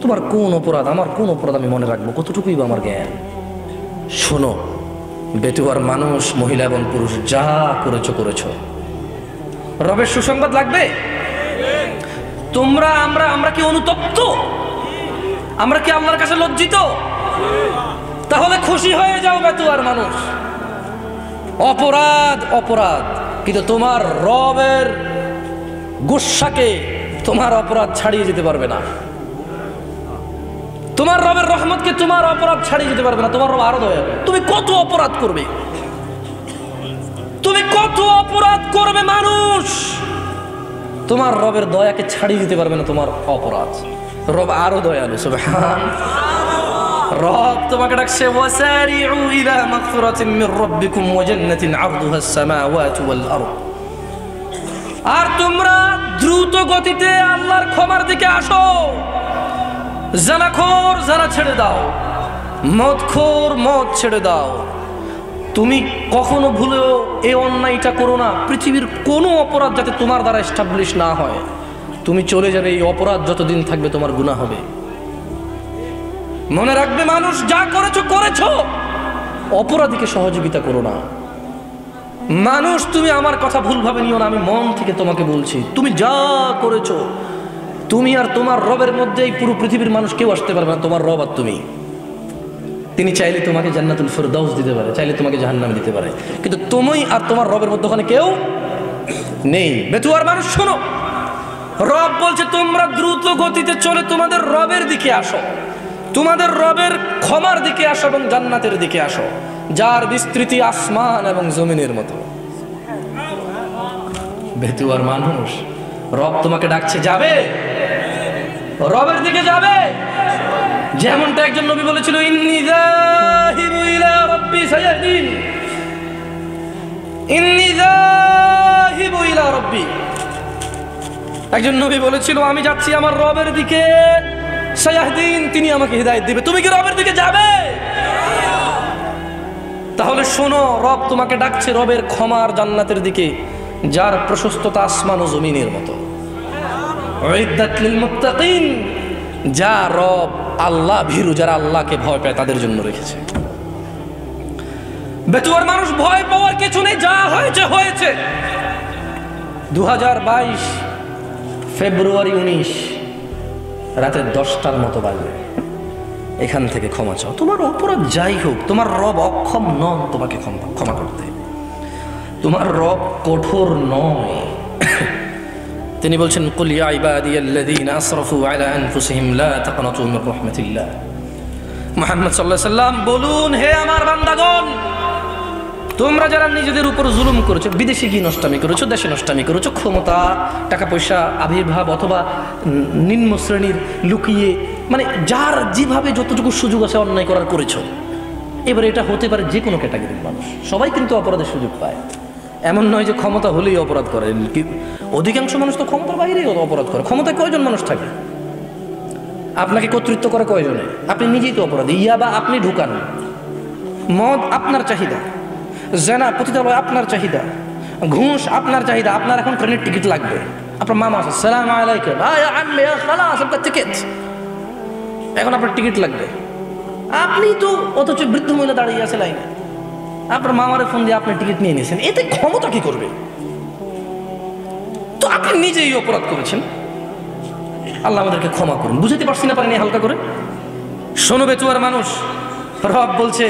তোমার কোন অপরাধ, আমার কোন অপরাধ আমি মনে রাখবো, কতটুকুই বা আমার জ্ঞান। শোনো বেতুয়ার মানুষ, মহিলা এবং পুরুষ, যা করেছো করেছো, রবের সুসংবাদ লাগবে। তোমরা আমরা কি অনুতপ্ত? আমরা কি আল্লাহর কাছে লজ্জিত? তাহলে খুশি হয়ে যাও বেতুয়ার মানুষ। অপরাধ অপরাধ, কিন্তু তোমার রবের গুসাকে তোমার অপরাধ ছাড়িয়ে যেতে পারবে না। তোমার রবের রহমতকে তোমার অপরাধ ছাড়িয়ে যেতে পারবে না। তোমার রব আরো দয়া। তুমি কত অপরাধ করবে, তুমি কত অপরাধ করবে মানুষ, তোমার রবের দয়াকে ছাড়িয়ে দিতে পারবে না তোমার অপরাধ। রব আরো দয়ালু, সুবহান। রব তোমাকে ডাকছে, ওয়াসারিউ ইলা মাগফিরাতিন মির রাব্বিকুম ওয়া জান্নাতিন আরদুহা আস-সামাওয়াতু ওয়াল আরদ। আর তোমরা দ্রুত গতিতে আল্লাহর ক্ষমার দিকে আসো। জানাখোর জানা ছেড়ে দাও, মদখোর মদ ছেড়ে দাও। তুমি কখনো ভুলেও এই অন্যায়টা করো না। পৃথিবীর কোনো অপরাধ যাতে তোমার দ্বারা এস্টাবলিশ না হয়। তুমি চলে যাবে, এই অপরাধ যতদিন থাকবে তোমার গুনাহ হবে। মনে রাখবে মানুষ, যা করেছো করেছো, অপরাধীকে সহযোগিতা করো না। মানুষ তুমি আমার কথা ভুলভাবে নিও না, আমি মন থেকে তোমাকে বলছি, তুমি যা করেছো, তুমি আর তোমার রবের মধ্যে এই পুরো পৃথিবীর মানুষ কেউ আসতে পারবে না, তোমার রব আর তুমি। তিনি চাইলে তোমাকে জান্নাতুল ফিরদাউস দিতে পারে, চাইলে তোমাকে জাহান্নামে দিতে পারে, কিন্তু তুমি আর তোমার রবের মধ্যে ওখানে কেউ নেই। বেতুয়ার মানুষ শোনো, রব বলছে তোমরা দ্রুত গতিতে চলে তোমাদের রবের দিকে আসো, তোমাদের রবের ক্ষমার দিকে আসো এবং জান্নাতের দিকে আসো, যার বিস্তৃতি আসমান এবং জমিনের মতো। বেতুয়ার মানুষ, রব তোমাকে ডাকছে, যাবে রবের দিকে যাবে। যেমনটা একজন নবী বলেছিল, ইন্নী যাহিবু ইলা রাব্বি সায়াহদিন, ইন্নী যাহিবু ইলা রাব্বি। একজন নবী বলেছিল, আমি যাচ্ছি আমার রবের দিকে, সায়াহদিন, তিনি আমাকে হিদায়াত দিবে। তুমি কি রবের দিকে যাবে? তাহলে শোনো, রব তোমাকে ডাকছে রবের ক্ষমার জান্নাতের দিকে, যার প্রশস্ততা আসমান ও জমিনের মতো। উইদ্দাত লিল মুত্তাকিন, যা রব আল্লাহ ভীরু, যারা আল্লাহকে ভয় পায় তাদের জন্য রেখেছে। বেতুয়ার মানুষ, ভয় পাওয়ার কিছু নেই, যা হয়েছে হয়েছে। 2022 ফেব্রুয়ারি 19 রাতে 10টার মতো বাজবে। এখান থেকে ক্ষমা চাও। তোমার অপরাধ যাই হোক, তোমার রব অক্ষম নন তোমাকে ক্ষমা করতে। তোমার রব কঠোর নয়। তিনি বলছেন, কুল ইয়া ইবাদিয়াল্লাযীনা আসরাফু আলা আনফুসিহিম লা তাকনাতু মির রাহমাতিল্লাহ। মুহাম্মদ সাল্লাল্লাহু আলাইহি ওয়াসাল্লাম বলুন, হে আমার বান্দাগণ, তোমরা যারা নিজেদের উপর জুলুম করেছো, বিদেশে গিয়ে নষ্টামি করেছো, দেশে নষ্টামি করেছো, ক্ষমতা, টাকা পয়সা, আবির্ভাব অথবা নিম্ন শ্রেণীর লুকিয়ে, মানে যার যেভাবে যতটুকু সুযোগ আছে অন্যায় করার করেছো। এবারে এটা হতে পারে যে কোনো ক্যাটাগরির মানুষ, সবাই কিন্তু অপরাধের সুযোগ পায়। এমন নয় যে ক্ষমতা হলেই অপরাধ করে। অধিকাংশ মানুষ তো ক্ষমতার বাইরেই অপরাধ করে। ক্ষমতায় কয়জন মানুষ থাকে? আপনাকে কর্তৃত্ব করে কয়জনে? আপনি নিজেই তো অপরাধী। ইয়াবা আপনি ঢুকান, মদ আপনার চাহিদা, জেনা পতিতালয় আপনার চাহিদা, ঘুষ আপনার চাহিদা। আপনার এখন ট্রেনের টিকিট লাগবে, আপনার মামা আছে, সালাম আলাইকুম, টিকিট, এখন আপনার টিকিট লাগবে। আপনি তো অথচ বৃদ্ধ মহিলা দাঁড়িয়ে আছে লাইনে, আপনার মামারে ফোন দিয়ে আপনি টিকিট নিয়ে নিয়েছেন। এতে ক্ষমতা কি করবে? তো আপনি নিজেই অপরাধ করেছেন। আল্লাহ আমাদেরকে ক্ষমা করুন। বুঝতে পারছি না পারেনি হালকা করে? শোনো বেতুয়ার মানুষ, রব বলছে,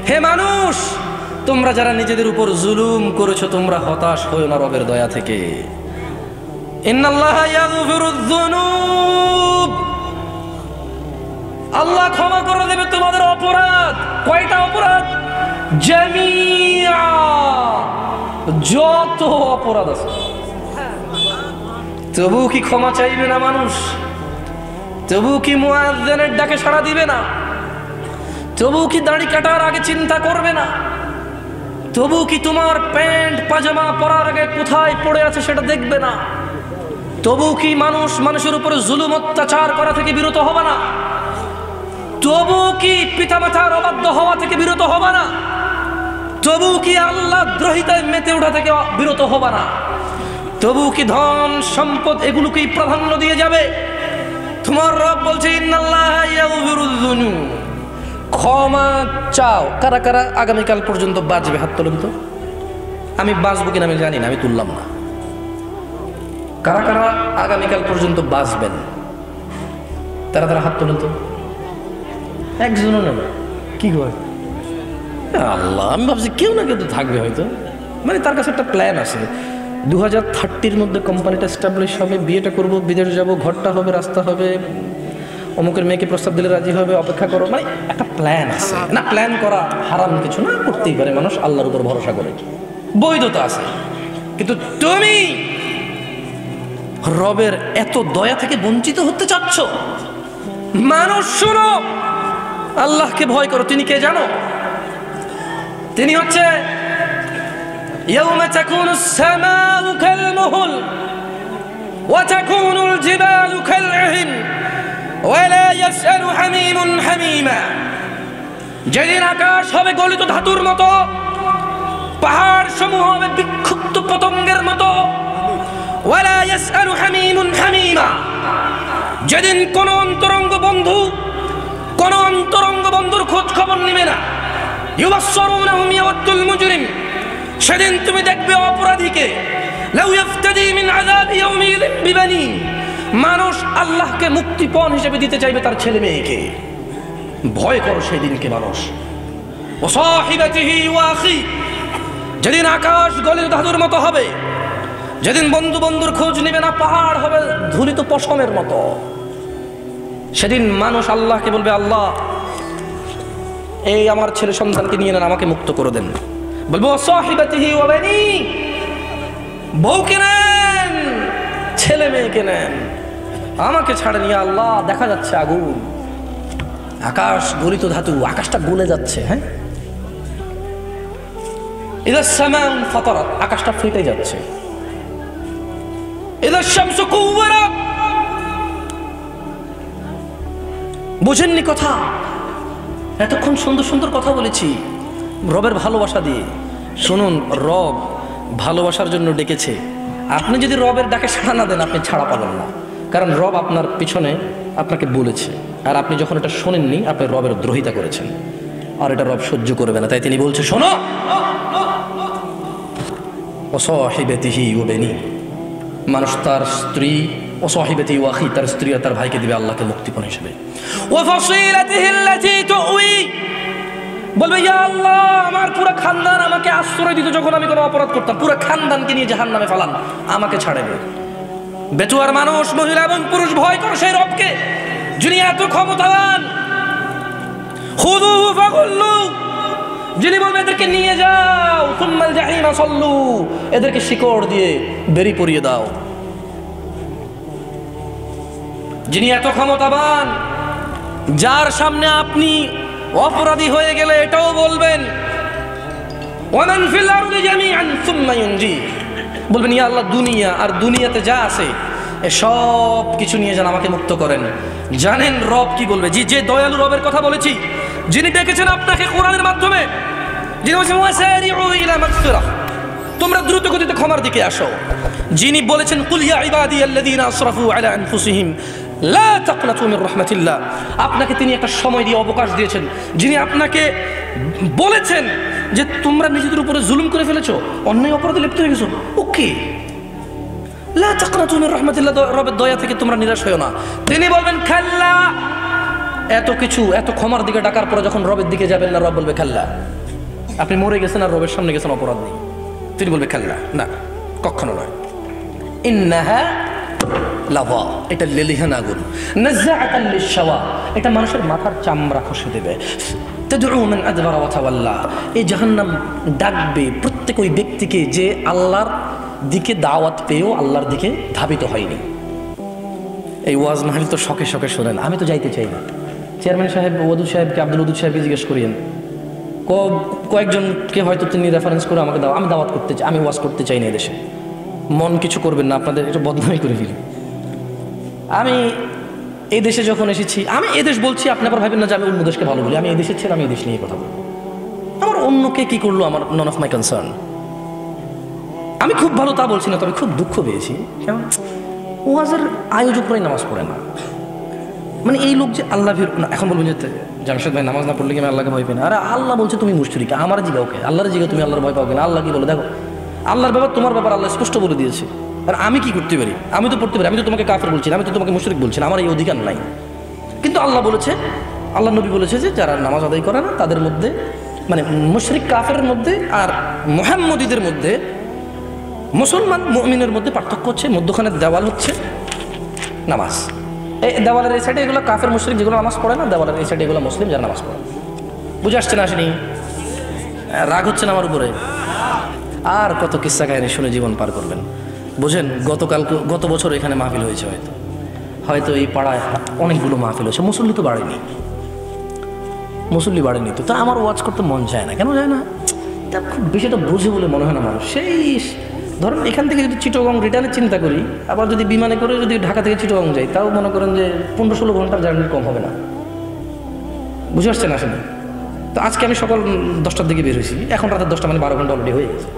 হে মানুষ, তোমরা যারা নিজেদের উপর জুলুম করেছো, তোমরা হতাশ হয়ো না রবের দয়া থেকে। ইন্নাল্লাহা ইয়াগফিরুয যুনুব, আল্লাহ ক্ষমা করে দেবে তোমাদের অপরাধ। কয়টা অপরাধ? জামিআ, যত অপরাধ আছে। তবু কি ক্ষমা চাইবে না মানুষ? তবু কি মুয়াজ্জিনের ডাকে সাড়া দিবে না? তবু কি দাড়ি কাটার আগে চিন্তা করবে না? তবু কি তোমার প্যান্ট পাজামা পরার আগে কোথায় পড়ে আছে সেটা দেখবে না? তবু কি মানুষের উপরে জুলুম অত্যাচার করা থেকে বিরত হবে না? তবু কি পিতামাতার অবাধ্য হওয়া থেকে বিরত হবে না? তবু কি আল্লাহ দ্রোহিতায় মেতে ওঠা থেকে বিরত হবে না? তবু কি ধন সম্পদ এগুলোকেই প্রাধান্য দিয়ে যাবে? তোমার রব বলছে ইন্নাল্লাহা ইয়াগফিরুয যুনুব, ক্ষমা চাও। কারা কারা আগামীকাল পর্যন্ত বাঁচবে হাত তোলেন তো। আমি বাঁচবো কিনা আমি জানি না, আমি তুললাম না। কারা কারা আগামীকাল পর্যন্ত বাঁচবেন তারা তারা হাত তোলেন তো। একজনও নেবে কি করে আল্লাহ, আমি ভাবছি কেউ না কেউ তো থাকবে হয়তো, মানে তার কাছে একটা প্ল্যান আছে। 2030-র মধ্যে কোম্পানিটা এস্টাবলিশ হবে, বিয়েটা করব, বিদেশ যাব, ঘরটা হবে, রাস্তা হবে, অমুকের মেয়েকে প্রস্তাব দিলে রাজি হবে, অপেক্ষা করো, মানে একটা প্ল্যান আছে না। প্ল্যান করা হারাম কিছু না, করতেই পারে মানুষ আল্লাহর উপর ভরসা করে, বৈধতা আছে। কিন্তু তুমি রবের এত দয়া থেকে বঞ্চিত হতে চাচ্ছ? মানুষ শোনো, আল্লাহকে ভয় করো। তিনি কে জানো? তিনি হচ্ছে ইয়াউমা তাকুনুস সামাউ কালমুহুল ওয়া তাকুনুল জিবালু কালইহিন ওয়া লা ইয়াসআলু হামীমুন হামীমা। যেদিন আকাশ হবে গলিত ধাতুর মতো, পাহাড় সমূহ হবে বিক্ষুব্ধ পতঙ্গের মতো, ওয়া লা ইয়াসআলু হামীমুন হামীমা। যেদিন কোন অন্তরঙ্গ বন্ধুর খোঁজ খবর নেবে না। ইউবাসসিরুনাহুম ইয়াওয়াদ্দুল মুজরিম, সেদিন তুমি দেখবে অপরাধীকে, লাউ ইফতাদি মিন আযাবি ইয়াউমিযিন বিবানি, মানুষ আল্লাহকে মুক্তিপণ হিসেবে দিতে চাইবে তার ছেলে মেয়েকে। ভয় করো সেই দিনকে মানুষ। ওয়া সাহিবাতিহি ওয়া আখি, যেদিন আকাশ গলিত ধাতুর মতো হবে, যেদিন বন্ধুর খোঁজ নেবে না, পাহাড় হবে ধুলিত পশমের মতো, সেদিন মানুষ আল্লাহকে বলবে, আল্লাহ এই আমার ছেলে সন্তানকে নিয়ে নেন, আমাকে মুক্ত করে দেন। বলবো সাহিবাতিহি ওয়া বানি, বউকে নেন, ছেলে মেয়েকে নেন, আমাকে ছাড়েন ইয়া আল্লাহ। দেখা যাচ্ছে আগুন, আকাশ গলিত ধাতু, আকাশটা গলে যাচ্ছে। হ্যাঁ, ইযা সামাউ ফাতারাত, আকাশটা ফেটে যাচ্ছে। ইযা শামসু কুওয়ারাত, বুঝেননি কথা? এতক্ষণ সুন্দর সুন্দর কথা বলেছি রবের ভালোবাসা দিয়ে। শুনুন, রব ভালোবাসার জন্য ডেকেছে। আপনি যদি রবের ডাকে সাড়া না দেন, আপনি ছাড়া পাবেন না। কারণ রব আপনার পিছনে আপনাকে বলেছে, আর আপনি যখন এটা শোনেননি, আপনি রবের দ্রোহিতা করেছেন, আর এটা রব সহ্য করবে না। তাই তিনি বলছে, শোনো, ওয়াসাহিবাতিহি ওয়া বানি, মানুষ তার স্ত্রী, ওয়াসাহিবাতিহি ওয়া আখি, তার স্ত্রী আর তার ভাইকে দিবে আল্লাহকে মুক্তিপণ হিসেবে। ওয়া ফাসিলাতিহি আল্লাতী তুই, বলবে ইয়া আল্লাহ আমার পুরো খানদান আমাকে আশ্রয় দিত যখন আমি কোনো অপরাধ করতাম, পুরো খানদানকে নিয়ে জাহান্নামে ফেলান, আমাকে ছাড়েন। বেচুয়ার মানুষ, মহিলা এবং পুরুষ ভয় করে সেই রবকে, যিনি এত ক্ষমতাবান। খুযুহু ফাগুল্লু, যিনি বলবে এদেরকে নিয়ে যাও, সুম্মাল জাহিমা সাল্লু, এদেরকে শিকড় দিয়ে বেরি পরিয়ে দাও। যিনি এত ক্ষমতাবান, যার সামনে আপনি অপরাধী হয়ে গেলে এটাও বলবেন, ওয়ামান ফিল আরদি জামিআন সুম্মা ইউনজি, বলবেন ইয়া আল্লাহ দুনিয়া আর দুনিয়াতে যা আছে এ সব কিছু নিয়ে যান, আমাকে মুক্ত করেন। জানেন রব কি বলবে? যে দয়ালু রবের কথা বলেছি, যিনি ডেকেছেন আপনাকে কোরআনের মাধ্যমে, যিনি বলেছেন ওয়াসারিউ ইলা মাগফিরাহ, তোমরা দ্রুত গতিতে ক্ষমার দিকে আসো, যিনি বলেছেন কুল ইয়া ইবাদিয়াল্লাযীনা আসরাফু আলা আনফুসিহিম লা তাকনাতু মির রাহমাতিল্লাহ, আপনাকে তিনি একটা সময় দিয়ে অবকাশ দিয়েছেন, যিনি আপনাকে বলেছেন যে তোমরা নিজেদের উপরে জুলুম করে ফেলেছো, অন্যায় অপরাধে লিপ্ত হয়ে গেছো, ওকে লা তাকনাতু মির রাহমাতিল্লাহ, রবের দয়া থেকে তোমরা নিরাশ হয়ো না। তিনি বলবেন খাল্লা, এত কিছু এত ক্ষমার দিকে ডাকার পরে যখন রবের দিকে যাবেন না, রব বলবে খাল্লা, আপনি মরে গেছেন আর রবের সামনে গেছেন অপরাধ নেই, তিনি বলবে খাল্লা, না কখনো নয়। ইন্নাহা লাভা, এটা লেলিহান আগুন, নাযাআতান লিশ-শাওয়া, এটা মানুষের মাথার চামড়া খসে দেবে। তাদউ মান আদবারা ওয়া তাওয়াল্লা, এই জাহান্নাম ডাকবে প্রত্যেক ওই ব্যক্তিকে যে আল্লাহর দিকে দাওয়াত পেয়েও আল্লাহর দিকে ধাবিত হয়নি। এই ওয়াজ মাহফিল তো শখে শখে শোনেন, আমি তো যাইতে চাই না। চেয়ারম্যান সাহেব ওয়াদুদ সাহেবকে, আব্দুল ওয়াদুদ সাহেবকে জিজ্ঞেস করিয়েন, কয়েকজনকে হয়তো তিনি রেফারেন্স করে আমাকে দাও, আমি দাওয়াত করতে চাই, আমি ওয়াজ করতে চাই না এদেশে। মন কিছু করবেন না, আপনাদের একটু বদনামি করে ফেলি। আমি এই দেশে যখন এসেছি, আমি এই দেশ বলছি, আপনি আবার ভাবেন না যে আমি অন্য দেশকে ভালো বলি। আমি এই দেশের ছেলে, আমি এই দেশ নিয়ে কথা বলি। আমার অন্যকে কি করলো আমার নন অফ মাই কনসার্ন। আমি খুব ভালো তা বলছি না, তবে খুব দুঃখ পেয়েছি। কেমন ওয়াজের আয়োজকরাই নামাজ পড়ে না, মানে এই লোক যে আল্লাহ এখন বলবেন যে জামশেদ ভাই নামাজ না পড়লে কি আমি আল্লাহকে ভয় পাই না? আরে আল্লাহ বলছে তুমি মুশরিক, আমার জিগাও কে? আল্লাহর জিগাও তুমি আল্লাহর ভয় পাও কিনা? আল্লাহ কি বলে দেখো, আল্লাহর ব্যাপার তোমার ব্যাপার আল্লাহ স্পষ্ট বলে দিয়েছে। আর আমি কি করতে পারি? আমি তো পড়তে পারি, আমি তো তোমাকে কাফের বলছি না, আমি তো তোমাকে মুশরিক বলছি না, আমার এই অধিকার নাই। কিন্তু আল্লাহ বলেছে, আল্লাহ নবী বলেছে যে যারা নামাজ আদায় করে না তাদের মধ্যে, মানে মুশরিক কাফের মধ্যে আর মুহাম্মদীদের মধ্যে, মুসলমান মুমিনের মধ্যে পার্থক্য হচ্ছে মধ্যখানে দেওয়াল হচ্ছে নামাজ। এই দেওয়ালের এই সাইডে এগুলো কাফের মুশরিক যেগুলো নামাজ পড়ে না, দেওয়ালের এই সাইডে এগুলো মুসলিম যারা নামাজ পড়ে। বুঝে আসছে না? আসেনি? রাগ হচ্ছে না আমার উপরে? আর কত কিস্সা কাহিনী শুনে জীবন পার করবেন। বুঝেন, গত বছর এখানে মাহফিল হয়েছে, হয়তো এই পাড়ায় অনেকগুলো মাহফিল হয়েছে, মুসল্লি তো বাড়েনি, মুসল্লি বাড়েনি। তো তা আমার ওয়াজ করতে মন যায় না, কেন যায় না? তা খুব বেশিটা বুঝে বলে মনে হয় না মানুষ। সেই ধরেন এখান থেকে যদি চিটাগং রিটার্নের চিন্তা করি, আবার যদি বিমানে করে যদি ঢাকা থেকে চিটাগং যাই, তাও মনে করেন যে 15-16 ঘন্টার জার্নি কম হবে না। বুঝে আসছেন আসলে? তো আজকে আমি সকাল 10টার দিকে বের হয়েছি, এখন রাতের 10টা, মানে 12 ঘন্টা অলরেডি হয়ে গেছে।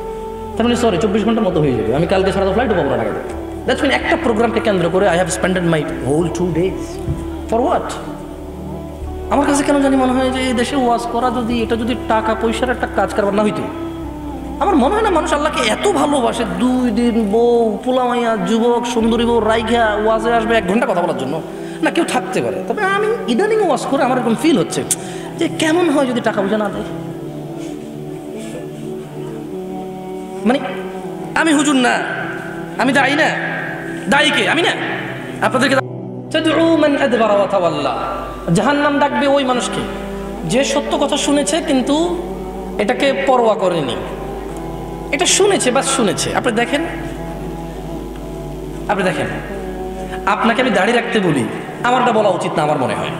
তার মানে 24 ঘন্টার মতো হয়ে যাবে। আমি কালকে সারা ফ্লাইটও পাবো না ঢাকা থেকে। দ্যাটস মিন একটা প্রোগ্রামকে কেন্দ্র করে I have spended my whole 2 days for what? আমার কাছে কেন জানি মনে হয় যে এই দেশে ওয়াজ করা যদি এটা যদি টাকা পয়সার একটা কাজ কারবার না হইতো, আমার মনে হয় না মানুষ আল্লাহকে এত ভালোবাসে 2 দিন বউ পোলামাইয়া যুবক সুন্দরী বউ রাইঘা ওয়াজে আসবে 1 ঘন্টা কথা বলার জন্য, না কেউ থাকতে পারে। তবে আমি ইদানিং ওয়াজ করে আমার এরকম ফিল হচ্ছে যে কেমন হয় যদি টাকা পয়সা না দেয়। মানে আমি হুজুর না, আমি দায়ী না, দায়ী কে? আমি না। আপনাদেরকে জাহান্নাম ডাকবে ওই মানুষকে যে সত্য কথা শুনেছে কিন্তু এটাকে পরোয়া করেনি, এটা শুনেছে বাস শুনেছে। আপনি দেখেন আপনাকে আমি দাড়ি রাখতে বলি, আমার এটা বলা উচিত না আমার মনে হয়,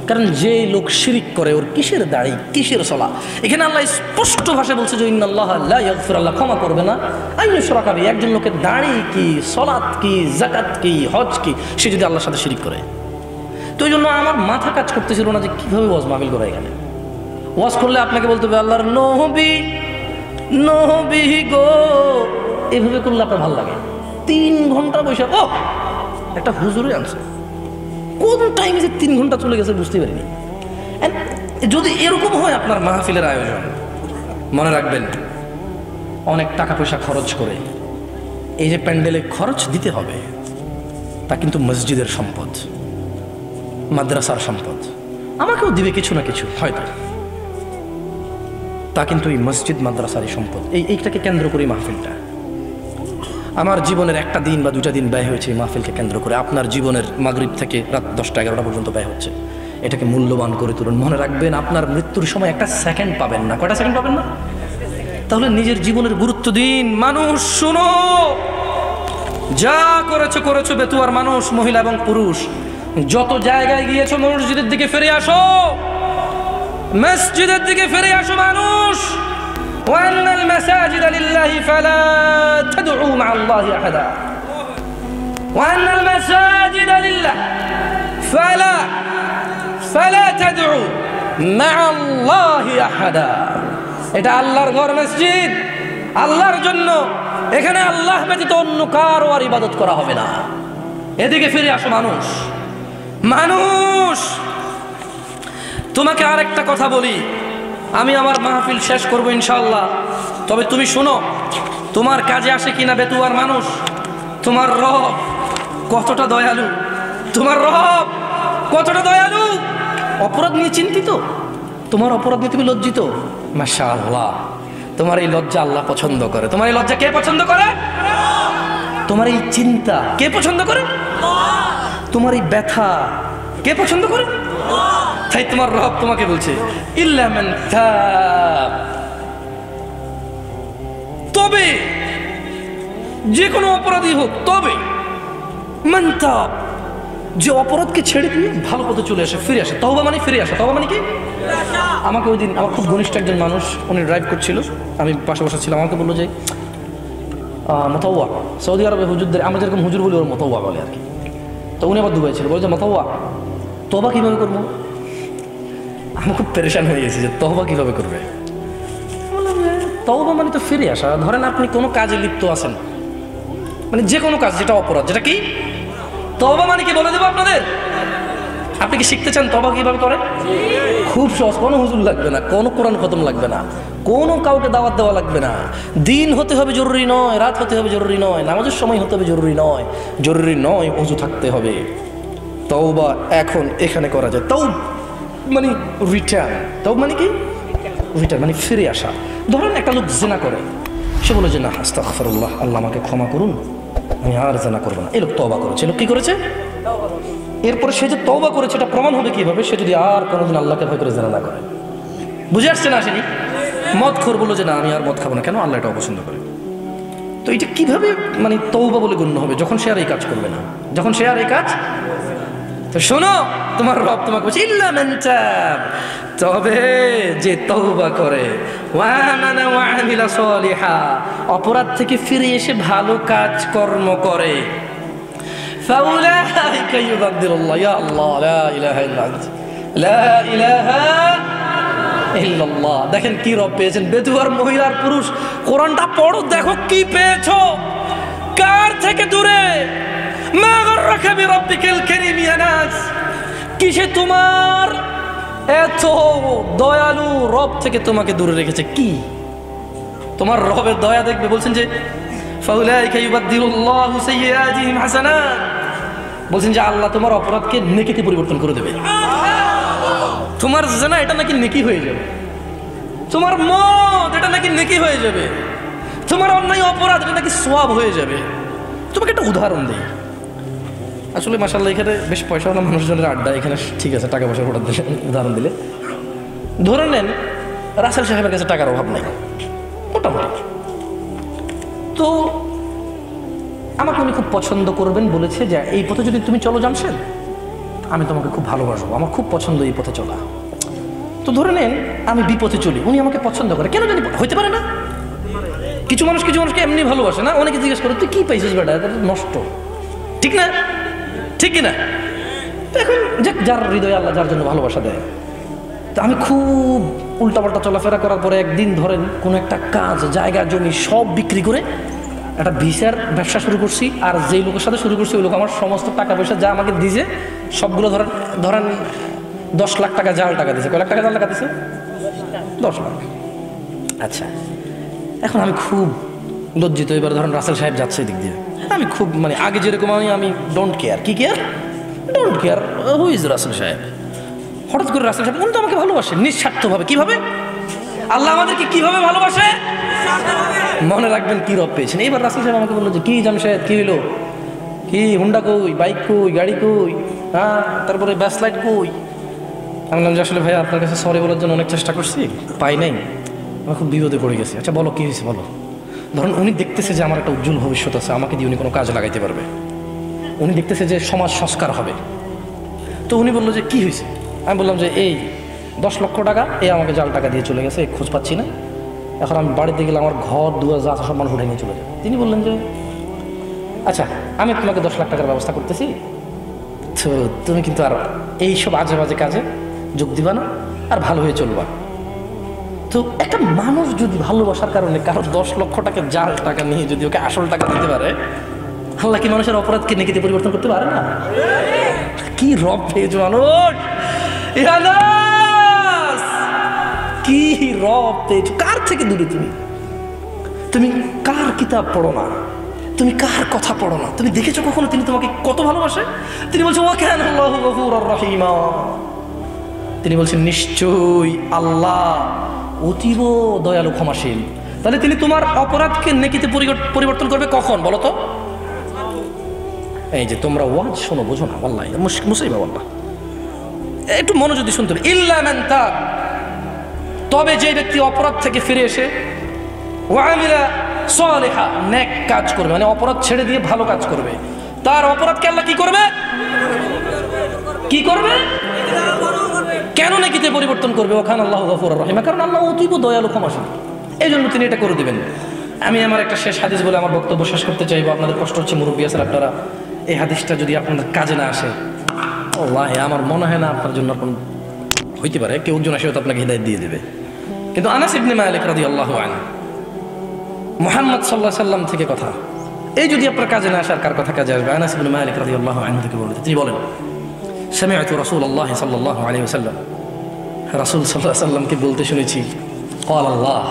কারণ যে লোক শিরিক করে ওর কিসের দাড়ি কিসের সলা? এখানে আল্লাহ স্পষ্ট ভাষায় বলছে যে ইন্নাল্লাহ লা ইয়াগফিরু, আল্লাহ ক্ষমা করবে না আইয়ুশরাকা বিহি, একজন লোকের দাড়ি কি সালাত কি যাকাত কি হজ কি সে যদি আল্লাহর সাথে শিরিক করে। তো এই জন্য আমার মাথা কাজ করতেছিল না যে কিভাবে ওয়াজ মাহফিল করা। এখানে ওয়াজ করলে আপনাকে বলতে হবে আল্লাহর নবী নবী গো, এভাবে করলে আপনার ভালো লাগে। 3 ঘন্টা বসে ও একটা হুজুরে আনছে, কোন টাইমে যে 3 ঘন্টা চলে গেছে বুঝতে পারিনি। যদি এরকম হয় আপনার মাহফিলের আয়োজন, মনে রাখবেন অনেক টাকা পয়সা খরচ করে এই যে প্যান্ডেলে খরচ দিতে হবে, তা কিন্তু মসজিদের সম্পদ, মাদ্রাসার সম্পদ। আমাকেও দিবে কিছু না কিছু হয়তো, তা কিন্তু এই মসজিদ মাদ্রাসারই সম্পদ। এইটাকে কেন্দ্র করে মাহফিলটা আমার জীবনের একটা দিন বা 2টা দিন ব্যয় হয়েছে এই মাহফিলকে কেন্দ্র করে। আপনার জীবনের মাগরিব থেকে রাত 10টা-11টা পর্যন্ত ব্যয় হচ্ছে। এটাকে মূল্যবান করে তুলুন। মনে রাখবেন আপনার মৃত্যুর সময় একটা সেকেন্ড পাবেন না। কয়টা সেকেন্ড পাবেন না? তাহলে নিজের জীবনের গুরুত্ব দিন। মানুষ শুনো, যা করেছো বেতুয়ার মানুষ, মহিলা এবং পুরুষ, যত জায়গায় গিয়েছো মসজিদের দিকে ফিরে আসো, মসজিদের দিকে ফিরে আসো মানুষ। وأن المساجد لله فلا تدعوا مع الله أحدا وأن المساجد لله فلا تدعوا مع الله أحدا। এটা আল্লাহর ঘর, মসজিদ আল্লাহর জন্য, এখানে আল্লাহ ব্যতীত অন্য কারো আর ইবাদত করা হবে না। এদিকে ফিরে আসো মানুষ। তোমাকে আরেকটা কথা বলি, আমি আমার মাহফিল শেষ করবো ইনশাআল্লাহ, তবে তুমি শোনো, তোমার কাজে আসে কিনা বেতুয়ার মানুষ, তোমার রব কতটা দয়ালু, তোমার রব কতটা দয়ালু। অপরাধ নিয়ে চিন্তিত, তোমার অপরাধ নিয়ে তুমি লজ্জিত, মাশাআল্লাহ তোমার এই লজ্জা আল্লাহ পছন্দ করে। তোমার এই লজ্জা কে পছন্দ করে? তোমার এই চিন্তা কে পছন্দ করে? তোমার এই ব্যথা কে পছন্দ করে? তাই তোমার রব তোমাকে বলছে ইল্লা মান তাব, তবে যে কোনো অপরাধী হোক, তবে মান তাব, যে অপরাধকে ছেড়ে দিয়ে ভালো পথে চলে আসে, ফিরে আসে। তওবা মানে ফিরে আসে। তওবা মানে কি? আমাকে ওই দিন আমার খুব ঘনিষ্ঠ একজন মানুষ, উনি ড্রাইভ করছিল, আমি পাশে বসা ছিলাম, আমাকে বললো যে মতাওয়া, সৌদি আরবে হুজুরদের আমরা যেরকম হুজুর বলি ওর মতাওয়া বলে আর কি। তো উনি আবার দুবাই ছিল, বলছে মতাওয়া তওবা কীভাবে করবো? আমি খুব পেরেশান হয়ে গেছি যে তওবা কীভাবে করবে। তওবা মানে তো ফিরে আসা। ধরেন আপনি কোনো কাজে লিপ্ত আছেন, মানে যে কোনো কাজ যেটা অপরাধ, যেটা কি তওবা মানে কি বলে দেবো আপনাদের? আপনি কি শিখতে চান তওবা কিভাবে করে? খুব সহজ, কোনো হুজুর লাগবে না, কোনো কোরআন খতম লাগবে না, কোনো কাউকে দাওয়াত দেওয়া লাগবে না। দিন হতে হবে জরুরি নয়, রাত হতে হবে জরুরি নয়, নামাজের সময় হতে হবে জরুরি নয়, জরুরি নয় ওযু থাকতে হবে। তওবা এখন এখানে করা যায়। মানে রিটার্ন, মানে কি রিটার্ন মানে ফিরে আসা। ধরেন একটা লোক জিনা করে, সে বলে যে না আস্তাগফিরুল্লাহ, আল্লাহ আমাকে ক্ষমা করুন, আমি আর জিনা করবো না। এই লোক তওবা করেছে। লোক কি করেছে? এরপরে সে যে তওবা করেছে এটা প্রমাণ হবে কিভাবে? সে যদি আর কোনোদিন আল্লাহকে ভয় করে জিনা না করে। বুঝে আসছে না? আসেনি? মদখোর বললো যে না আমি আর মদ খাবো না, কেন? আল্লাহ এটা অপছন্দ করে। তো এটা কিভাবে মানে তওবা বলে গণ্য হবে? যখন সে আর এই কাজ করবে না, যখন সে আর এই কাজ। তো শোনো, তোমার রব তোমাকে বলছে ইল্লা মান তাব, তবে যে তওবা করে, ওয়া আমানা ওয়া আমিলা সলিহা, অপরাধ থেকে ফিরে এসে ভালো কাজ কর্ম করে, ফাউলাইকা ইউবাদদিলুল্লাহ, ইয়া আল্লাহ লা ইলাহা ইল্লা আনতা, লা ইলাহা ইল্লাল্লাহ। দেখেন কি রব পেয়েছেন। বেদুয়ার মহিলার পুরুষ, কোরআনটা পড়ো, দেখো কি পেয়েছো। কার থেকে দূরে? মা গাররাকা বিরাব্বিকাল কারীম ইয়া নাস, কিসে তোমার এত দয়ালু রব থেকে তোমাকে দূরে রেখেছে? কি তোমার রবের দয়া দেখবে? বলছেন যে ফাউলাইকা ইউবাদদিলুল্লাহু সাইয়্যাতিহিম হাসানাত, বলছেন যে আল্লাহ তোমার অপরাধকে নেকিতে পরিবর্তন করে দেবে। তোমার জিনা এটা নাকি নেকি হয়ে যাবে, তোমার মদ এটা নাকি নেকি হয়ে যাবে, তোমার অন্যায় অপরাধ এটা নাকি সওয়াব হয়ে যাবে। তোমাকে একটা উদাহরণ দেই। আসলে মাশাআল্লাহ এখানে বেশ পয়সাওয়ালা মানুষজনের আড্ডা, এখানে ঠিক আছে টাকা পয়সার উদাহরণ দিলে। ধরে নেন রাসেল সাহেবের কাছে টাকার অভাব নাই মোটামুটি, তো আমাকে উনি খুব পছন্দ করবেন বলেছে যে এই পথে যদি তুমি চলো জামশেদ, আমি তোমাকে খুব ভালোবাসবো, আমার খুব পছন্দ এই পথে চলা। তো ধরে নেন আমি বিপথে চলি, উনি আমাকে পছন্দ করে, কেন জানি হইতে পারে না। কিছু মানুষকে এমনি ভালোবাসে না, অনেকে জিজ্ঞেস করে তুই কি পাইছিস বেটা, এটা নষ্ট, ঠিক না? ঠিক কিনা? এখন যার হৃদয়ে আল্লাহ যার জন্য ভালোবাসা দেয়। তো আমি খুব উল্টাপাল্টা চলাফেরা করার পরে একদিন ধরেন কোনো একটা কাজ, জায়গা জমি সব বিক্রি করে একটা ভিসার ব্যবসা শুরু করছি। আর যেই লোকের সাথে শুরু করছি ওই লোক আমার সমস্ত টাকা পয়সা যা আমাকে দিয়েছে সবগুলো ধরেন 10 লাখ টাকা জাল টাকা দিয়েছে। কয় লাখ টাকা জাল টাকা দিয়েছে? 10 লাখ। আচ্ছা, এখন আমি খুব লজ্জিত। এবার ধরেন রাসেল সাহেব যাচ্ছে এদিক দিয়ে, আমি খুব মানে আগে যেরকম আমি ডোন্ট কেয়ার, কি care, don't care who is Rasel সাহেব। হঠাৎ করে রাসেল সাহেব উনি তো আমাকে ভালোবাসে নিঃস্বার্থভাবে। কিভাবে? আল্লাহ আমাদেরকে কিভাবে ভালোবাসে মনে রাখবেন কি রব পেয়েছেন। এইবার রাসেল সাহেব আমাকে বললো যে কি জামশেদ কি হইলো, কি হুন্ডা কই, বাইক কই, গাড়ি কই, হ্যাঁ তারপরে ব্যাস লাইট কই। আমি বললাম যে আসলে ভাইয়া আপনার কাছে সরি বলার জন্য অনেক চেষ্টা করছি, পাই নাই, আমি খুব বিপদে পড়ে গেছি। আচ্ছা বলো কি হয়েছে বলো। ধরুন উনি দেখতেছে যে আমার একটা উজ্জ্বল ভবিষ্যৎ আছে, আমাকে দিয়ে উনি কোনো কাজ লাগাইতে পারবে, উনি দেখতেছে যে সমাজ সংস্কার হবে। তো উনি বললো যে কি হয়েছে। আমি বললাম যে এই 10 লক্ষ টাকা এ আমাকে জাল টাকা দিয়ে চলে গেছে, খোঁজ পাচ্ছি না, এখন আমি বাড়িতে গেলে আমার ঘর দুয়ার যা আছে সব মানুষ উঠে নিয়ে চলে যাবে। তিনি বললেন যে আচ্ছা আমি তোমাকে 10 লাখ টাকার ব্যবস্থা করতেছি, তো তুমি কিন্তু আর এইসব আজে বাজে কাজে যোগ দিবা না, আর ভালো হয়ে চলবা। তো একটা মানুষ যদি ভালোবাসার কারণে কারো 10 লক্ষ টাকা জাল টাকা নিয়ে যদি ওকে আসল টাকা দিতে পারে, আল্লাহ কি মানুষের অপরাধকে নেকিতে পরিবর্তন করতে পারে না? কি রব পেয়েছো মানুষ, কি রব পেয়েছো। কার থেকে দূরে তুমি কার কিতাব পড়ো না, তুমি কার কথা পড়ো না, তুমি দেখেছো কখনো তিনি তোমাকে কত ভালোবাসে? তিনি বলছেন ওয়া কানা আল্লাহু গফুরার রহিমা, তিনি বলছেন নিশ্চয়ই আল্লাহ অতীব দয়ালু ক্ষমাশীল। তাহলে তিনি তোমার অপরাধকে নেকিতে পরিবর্তন করবে কখন বলো তো? এই যে তোমরা ওয়াজ শোনো, বোঝো না, আল্লাহ মুসিবা, আল্লাহ একটু মনোযোগ দিয়ে শুনতে হবে। ইল্লা মান তাব, তবে যে ব্যক্তি অপরাধ থেকে ফিরে এসে ওয়া আমিলা সালিহা, নেক কাজ করবে, মানে অপরাধ ছেড়ে দিয়ে ভালো কাজ করবে, তার অপরাধকে আল্লাহ কি করবে? কি করবে? কেন নেকিতে পরিবর্তন করবে? ওখান আল্লাহ গফুরুর রহিম, কারণ আল্লাহ অতীব দয়ালু ক্ষমাশীল, এই জন্য তিনি এটা করে দিবেন। আমি আমার একটা শেষ হাদিস বলে আমার বক্তব্য শেষ করতে চাইবো। আপনাদের কষ্ট হচ্ছে, মুরব্বী আছেন আপনারা, এই হাদিসটা যদি আপনাদের কাজে না আসে, আল্লাহ আমার মনে হয় না আপনার জন্য কোন হইতে পারে, কেউ একজন আসে হয়তো আপনাকে হিদায়াত দিয়ে দেবে। কিন্তু আনাস ইবনে মালিক রাদিয়াল্লাহু আনহু, মুহাম্মদ সাল্লাল্লাহু আলাইহি সাল্লাম থেকে কথা, এই যদি আপনার কাজে না আসে আর কার কথা কাজে আসবে? আনাস ইবনে মালিক রাদিয়াল্লাহু আনহু থেকে বলতে, তিনি বলেন সামিআতু রাসূলুল্লাহ সাল্লাল্লাহু আলাইহি ওয়াসাল্লাম, রাসূল সাল্লাল্লাহু আলাইহি ওয়াসাল্লামকে বলতে শুনেছি, ক্বাল আল্লাহ,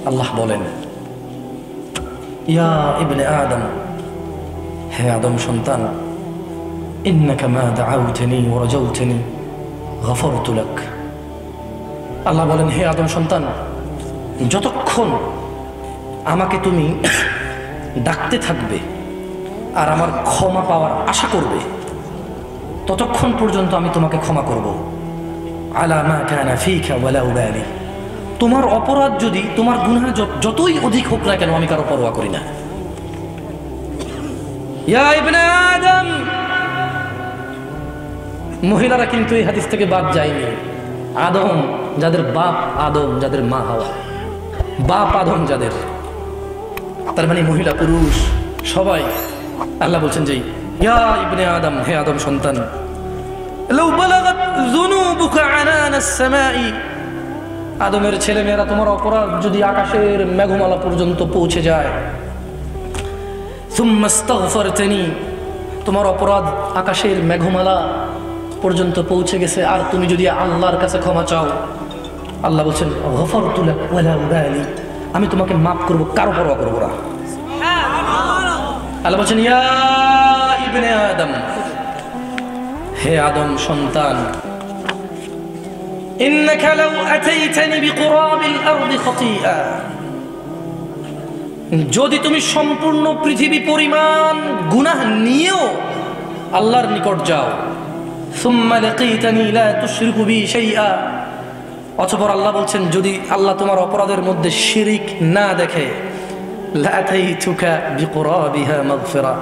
আল্লাহ বলেন, ইয়া ইবনে আদম, হে আদম সন্তান, ইন্নাকা মা দাআউতানি ওয়া রাজাউতানি গফারতু লাক। আল্লাহ বলেন, হে আদম সন্তান, যতক্ষণ আমাকে তুমি ডাকতে থাকবে আর আমার ক্ষমা পাওয়ার আশা করবে, ততক্ষণ পর্যন্ত আমি তোমাকে ক্ষমা করব। আলা মা কানা ফীকা ওয়ালা উবালি, তোমার অপরাধ যদি, তোমার গুনাহ যতই অধিক হোক না কেন, আমি কারো পরোয়া করি না। ইয়া ইবনে আদম, মহিলারা কিন্তু এই হাদিস থেকে বাদ যায়নি। আদম যাদের বাপ আদম, যাদের মা হাওয়া, বাপ আদম যাদের, তার মানে মহিলা পুরুষ সবাই। আল্লাহ বলছেন যে ইয়া ইবনে আদম, হে আদম সন্তান, লাউ বালাগাত যুনুবুকা আনানাস সামাই, আদমের ছেলে মেয়েরা, তোমার অপরাধ যদি আকাশের মেঘমালা পর্যন্ত পৌঁছে যায়, সুম্মা ইস্তাগফারতানি, তোমার অপরাধ আকাশের মেঘমালা পর্যন্ত পৌঁছে গেছে, আর তুমি যদি আল্লাহর কাছে ক্ষমা চাও, আল্লাহ বলছেন গফারতু লাক ওয়ালা উবালি, আমি তোমাকে মাফ করব, কারো পরোয়া করব না। আল্লাহ বলছেন ইয়া ইবনে আদম, হে আদম সন্তান, ইন্নাকা লাউ আতাইতানি বিকুরাবিল আরদি খাতিআ, যদি তুমি সম্পূর্ণ পৃথিবী পরিমাণ গুনাহ নিয়েও আল্লাহর নিকট যাও, সুম্মা লাকীতানি লা তুশরিকু বি শাইআ, অতঃপর আল্লাহ বলছেন যদি আল্লাহ তোমার অপরাধের মধ্যে শিরিক না দেখে, লা আতাইতুকা বিকুরাবিহা মাগফিরা,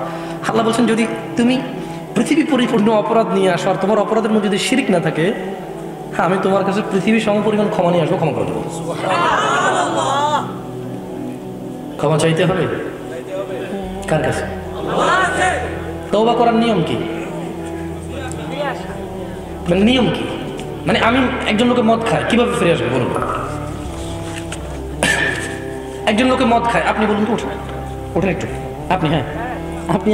আল্লাহ বলছেন যদি তুমি পৃথিবী পরিপূর্ণ অপরাধ নিয়ে আসো আর তোমার অপরাধের মধ্যে যদি শিরিক না থাকে, আমি তোমার কাছে পৃথিবী সমপরিমাণ ক্ষমা নিয়ে আসবো, ক্ষমা করে দেবো। ক্ষমা চাইতে হবে কার কাছে? তওবা করার নিয়ম কি? মানে নিয়ম কি? মানে আমি একজন লোকে মদ খায়, কিভাবে ফিরে আসবো বলুন? একজন লোকে মদ খায়, আপনি বলুন তো, ওঠেন একটু, আপনি, হ্যাঁ আপনি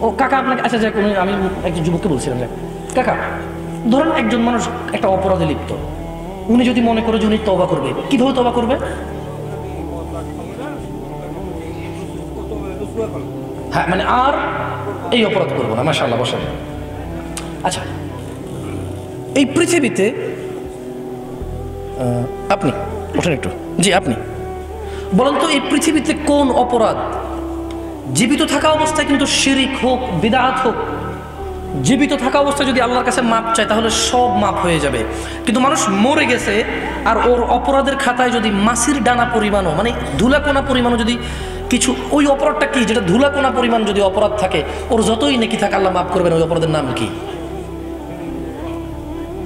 ও কাকা আপনাকে, আচ্ছা যাক, আমি একজন যুবককে বলছিলাম, কাকা ধরেন একজন মানুষ একটা অপরাধে লিপ্ত, উনি যদি মনে করে যে উনি তওবা করবে, কিভাবে তওবা করবে? হ্যাঁ মানে আর এই অপরাধ করবো না, মাশাআল্লাহ, বসেন। আচ্ছা, এই পৃথিবীতে আপনি ওঠেন একটু, জি আপনি বলেন তো, এই পৃথিবীতে কোন অপরাধ জীবিত থাকা অবস্থায়, কিন্তু শিরিক হোক বিদআত হোক, জীবিত থাকা অবস্থায় যদি আল্লাহর কাছে মাপ চায় তাহলে সব মাপ হয়ে যাবে, কিন্তু মানুষ মরে গেছে আর ওর অপরাধের খাতায় যদি মাছির ডানা পরিমাণও, মানে ধুলাকোনা পরিমাণও যদি কিছু, ওই অপরাধটা কি যেটা ধুলাকোনা পরিমাণ যদি অপরাধ থাকে, ওর যতই নেকি থাকে আল্লাহ মাফ করবেন, ওই অপরাধের নাম কি?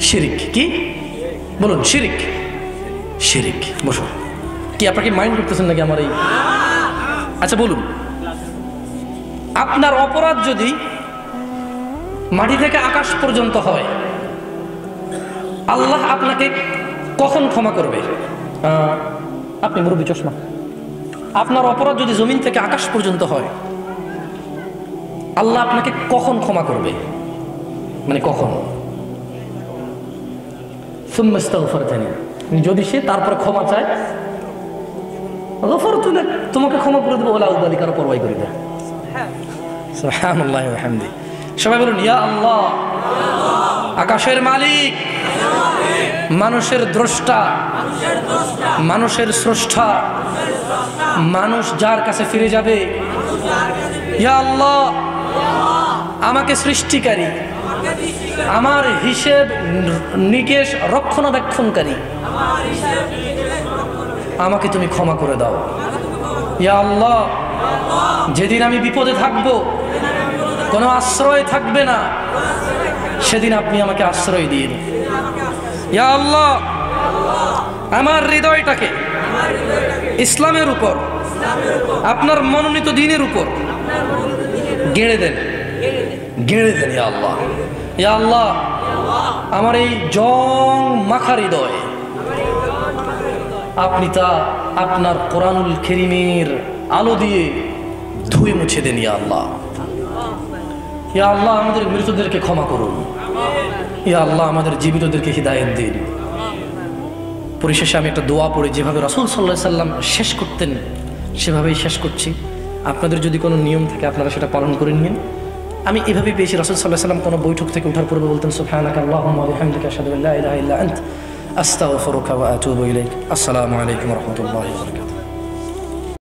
শিরিক। কি বলুন? শিরিক। শিরিক। বসুন, কি আপনাকে মাইন্ড করতেছেন নাকি আমার এই? আচ্ছা বলুন, আপনার অপরাধ যদি মাটি থেকে আকাশ পর্যন্ত হয়, আল্লাহ আপনাকে কখন ক্ষমা করবে? আপনি মুরব্বী চশমা, আপনার অপরাধ যদি জমিন থেকে আকাশ পর্যন্ত হয়, আল্লাহ আপনাকে কখন ক্ষমা করবে? মানে কখন? সুম্মা ইস্তাগফারতানি, যদি সে তারপরে ক্ষমা চায়, গফারতু লাক, তোমাকে ক্ষমা করে দেবো, ওয়ালা উবালি, কারো পরোয়া করি না। সুবহানাল্লাহি ওয়া বিহামদিহি। সবাই বলুন ইয়া আল্লাহ। আকাশের মালিক, মানুষের দ্রষ্টা, মানুষের স্রষ্টা, মানুষ যার কাছে ফিরে যাবে, ইয়া আল্লাহ আমাকে সৃষ্টিকারী, আমার হিসেব নিকেশ রক্ষণাবেক্ষণকারী, আমাকে তুমি ক্ষমা করে দাও। ইয়া আল্লাহ, যেদিন আমি বিপদে থাকবো, কোনো আশ্রয় থাকবে না, সেদিন আপনি আমাকে আশ্রয় দিন। ইয়া আল্লাহ, আমার হৃদয়টাকে ইসলামের উপর, আপনার মনোনীত দ্বীনের উপর গেড়ে দেন, গেড়ে দেন। ইয়া আল্লাহ, ইয়া আল্লাহ, আমার এই জং মাখা হৃদয় আপনি তা আপনার কোরআনুল কারীমের আলো দিয়ে ধুয়ে মুছে দেন। ইয়া আল্লাহ, ইয়া আল্লাহ আমাদের মৃতদেরকে ক্ষমা করুন, ইয়া আল্লাহ আমাদের জীবিতদেরকে হিদায়াত দিন। পরিশেষে আমি একটা দোয়া পড়ি, যেভাবে রাসূল সাল্লাল্লাহু আলাইহি সাল্লাম শেষ করতেন সেভাবেই শেষ করছি। আপনাদের যদি কোনো নিয়ম থাকে আপনারা সেটা পালন করে নিন। আমি এভাবেই পেয়েছি, রাসূল সাল্লাল্লাহু আলাইহি সাল্লাম কোনো বৈঠক থেকে ওঠার পূর্বে বলতেন সুবহানাকা আল্লাহুম্মা ওয়া বিহামদিকা আশহাদু আল্লা ইলাহা ইল্লা আনতা আস্তাগফিরুকা ওয়া আতুবু ইলাইক। আসসালামু আলাইকুম ওয়া রাহমাতুল্লাহি ওয়া বারাকাতুহু।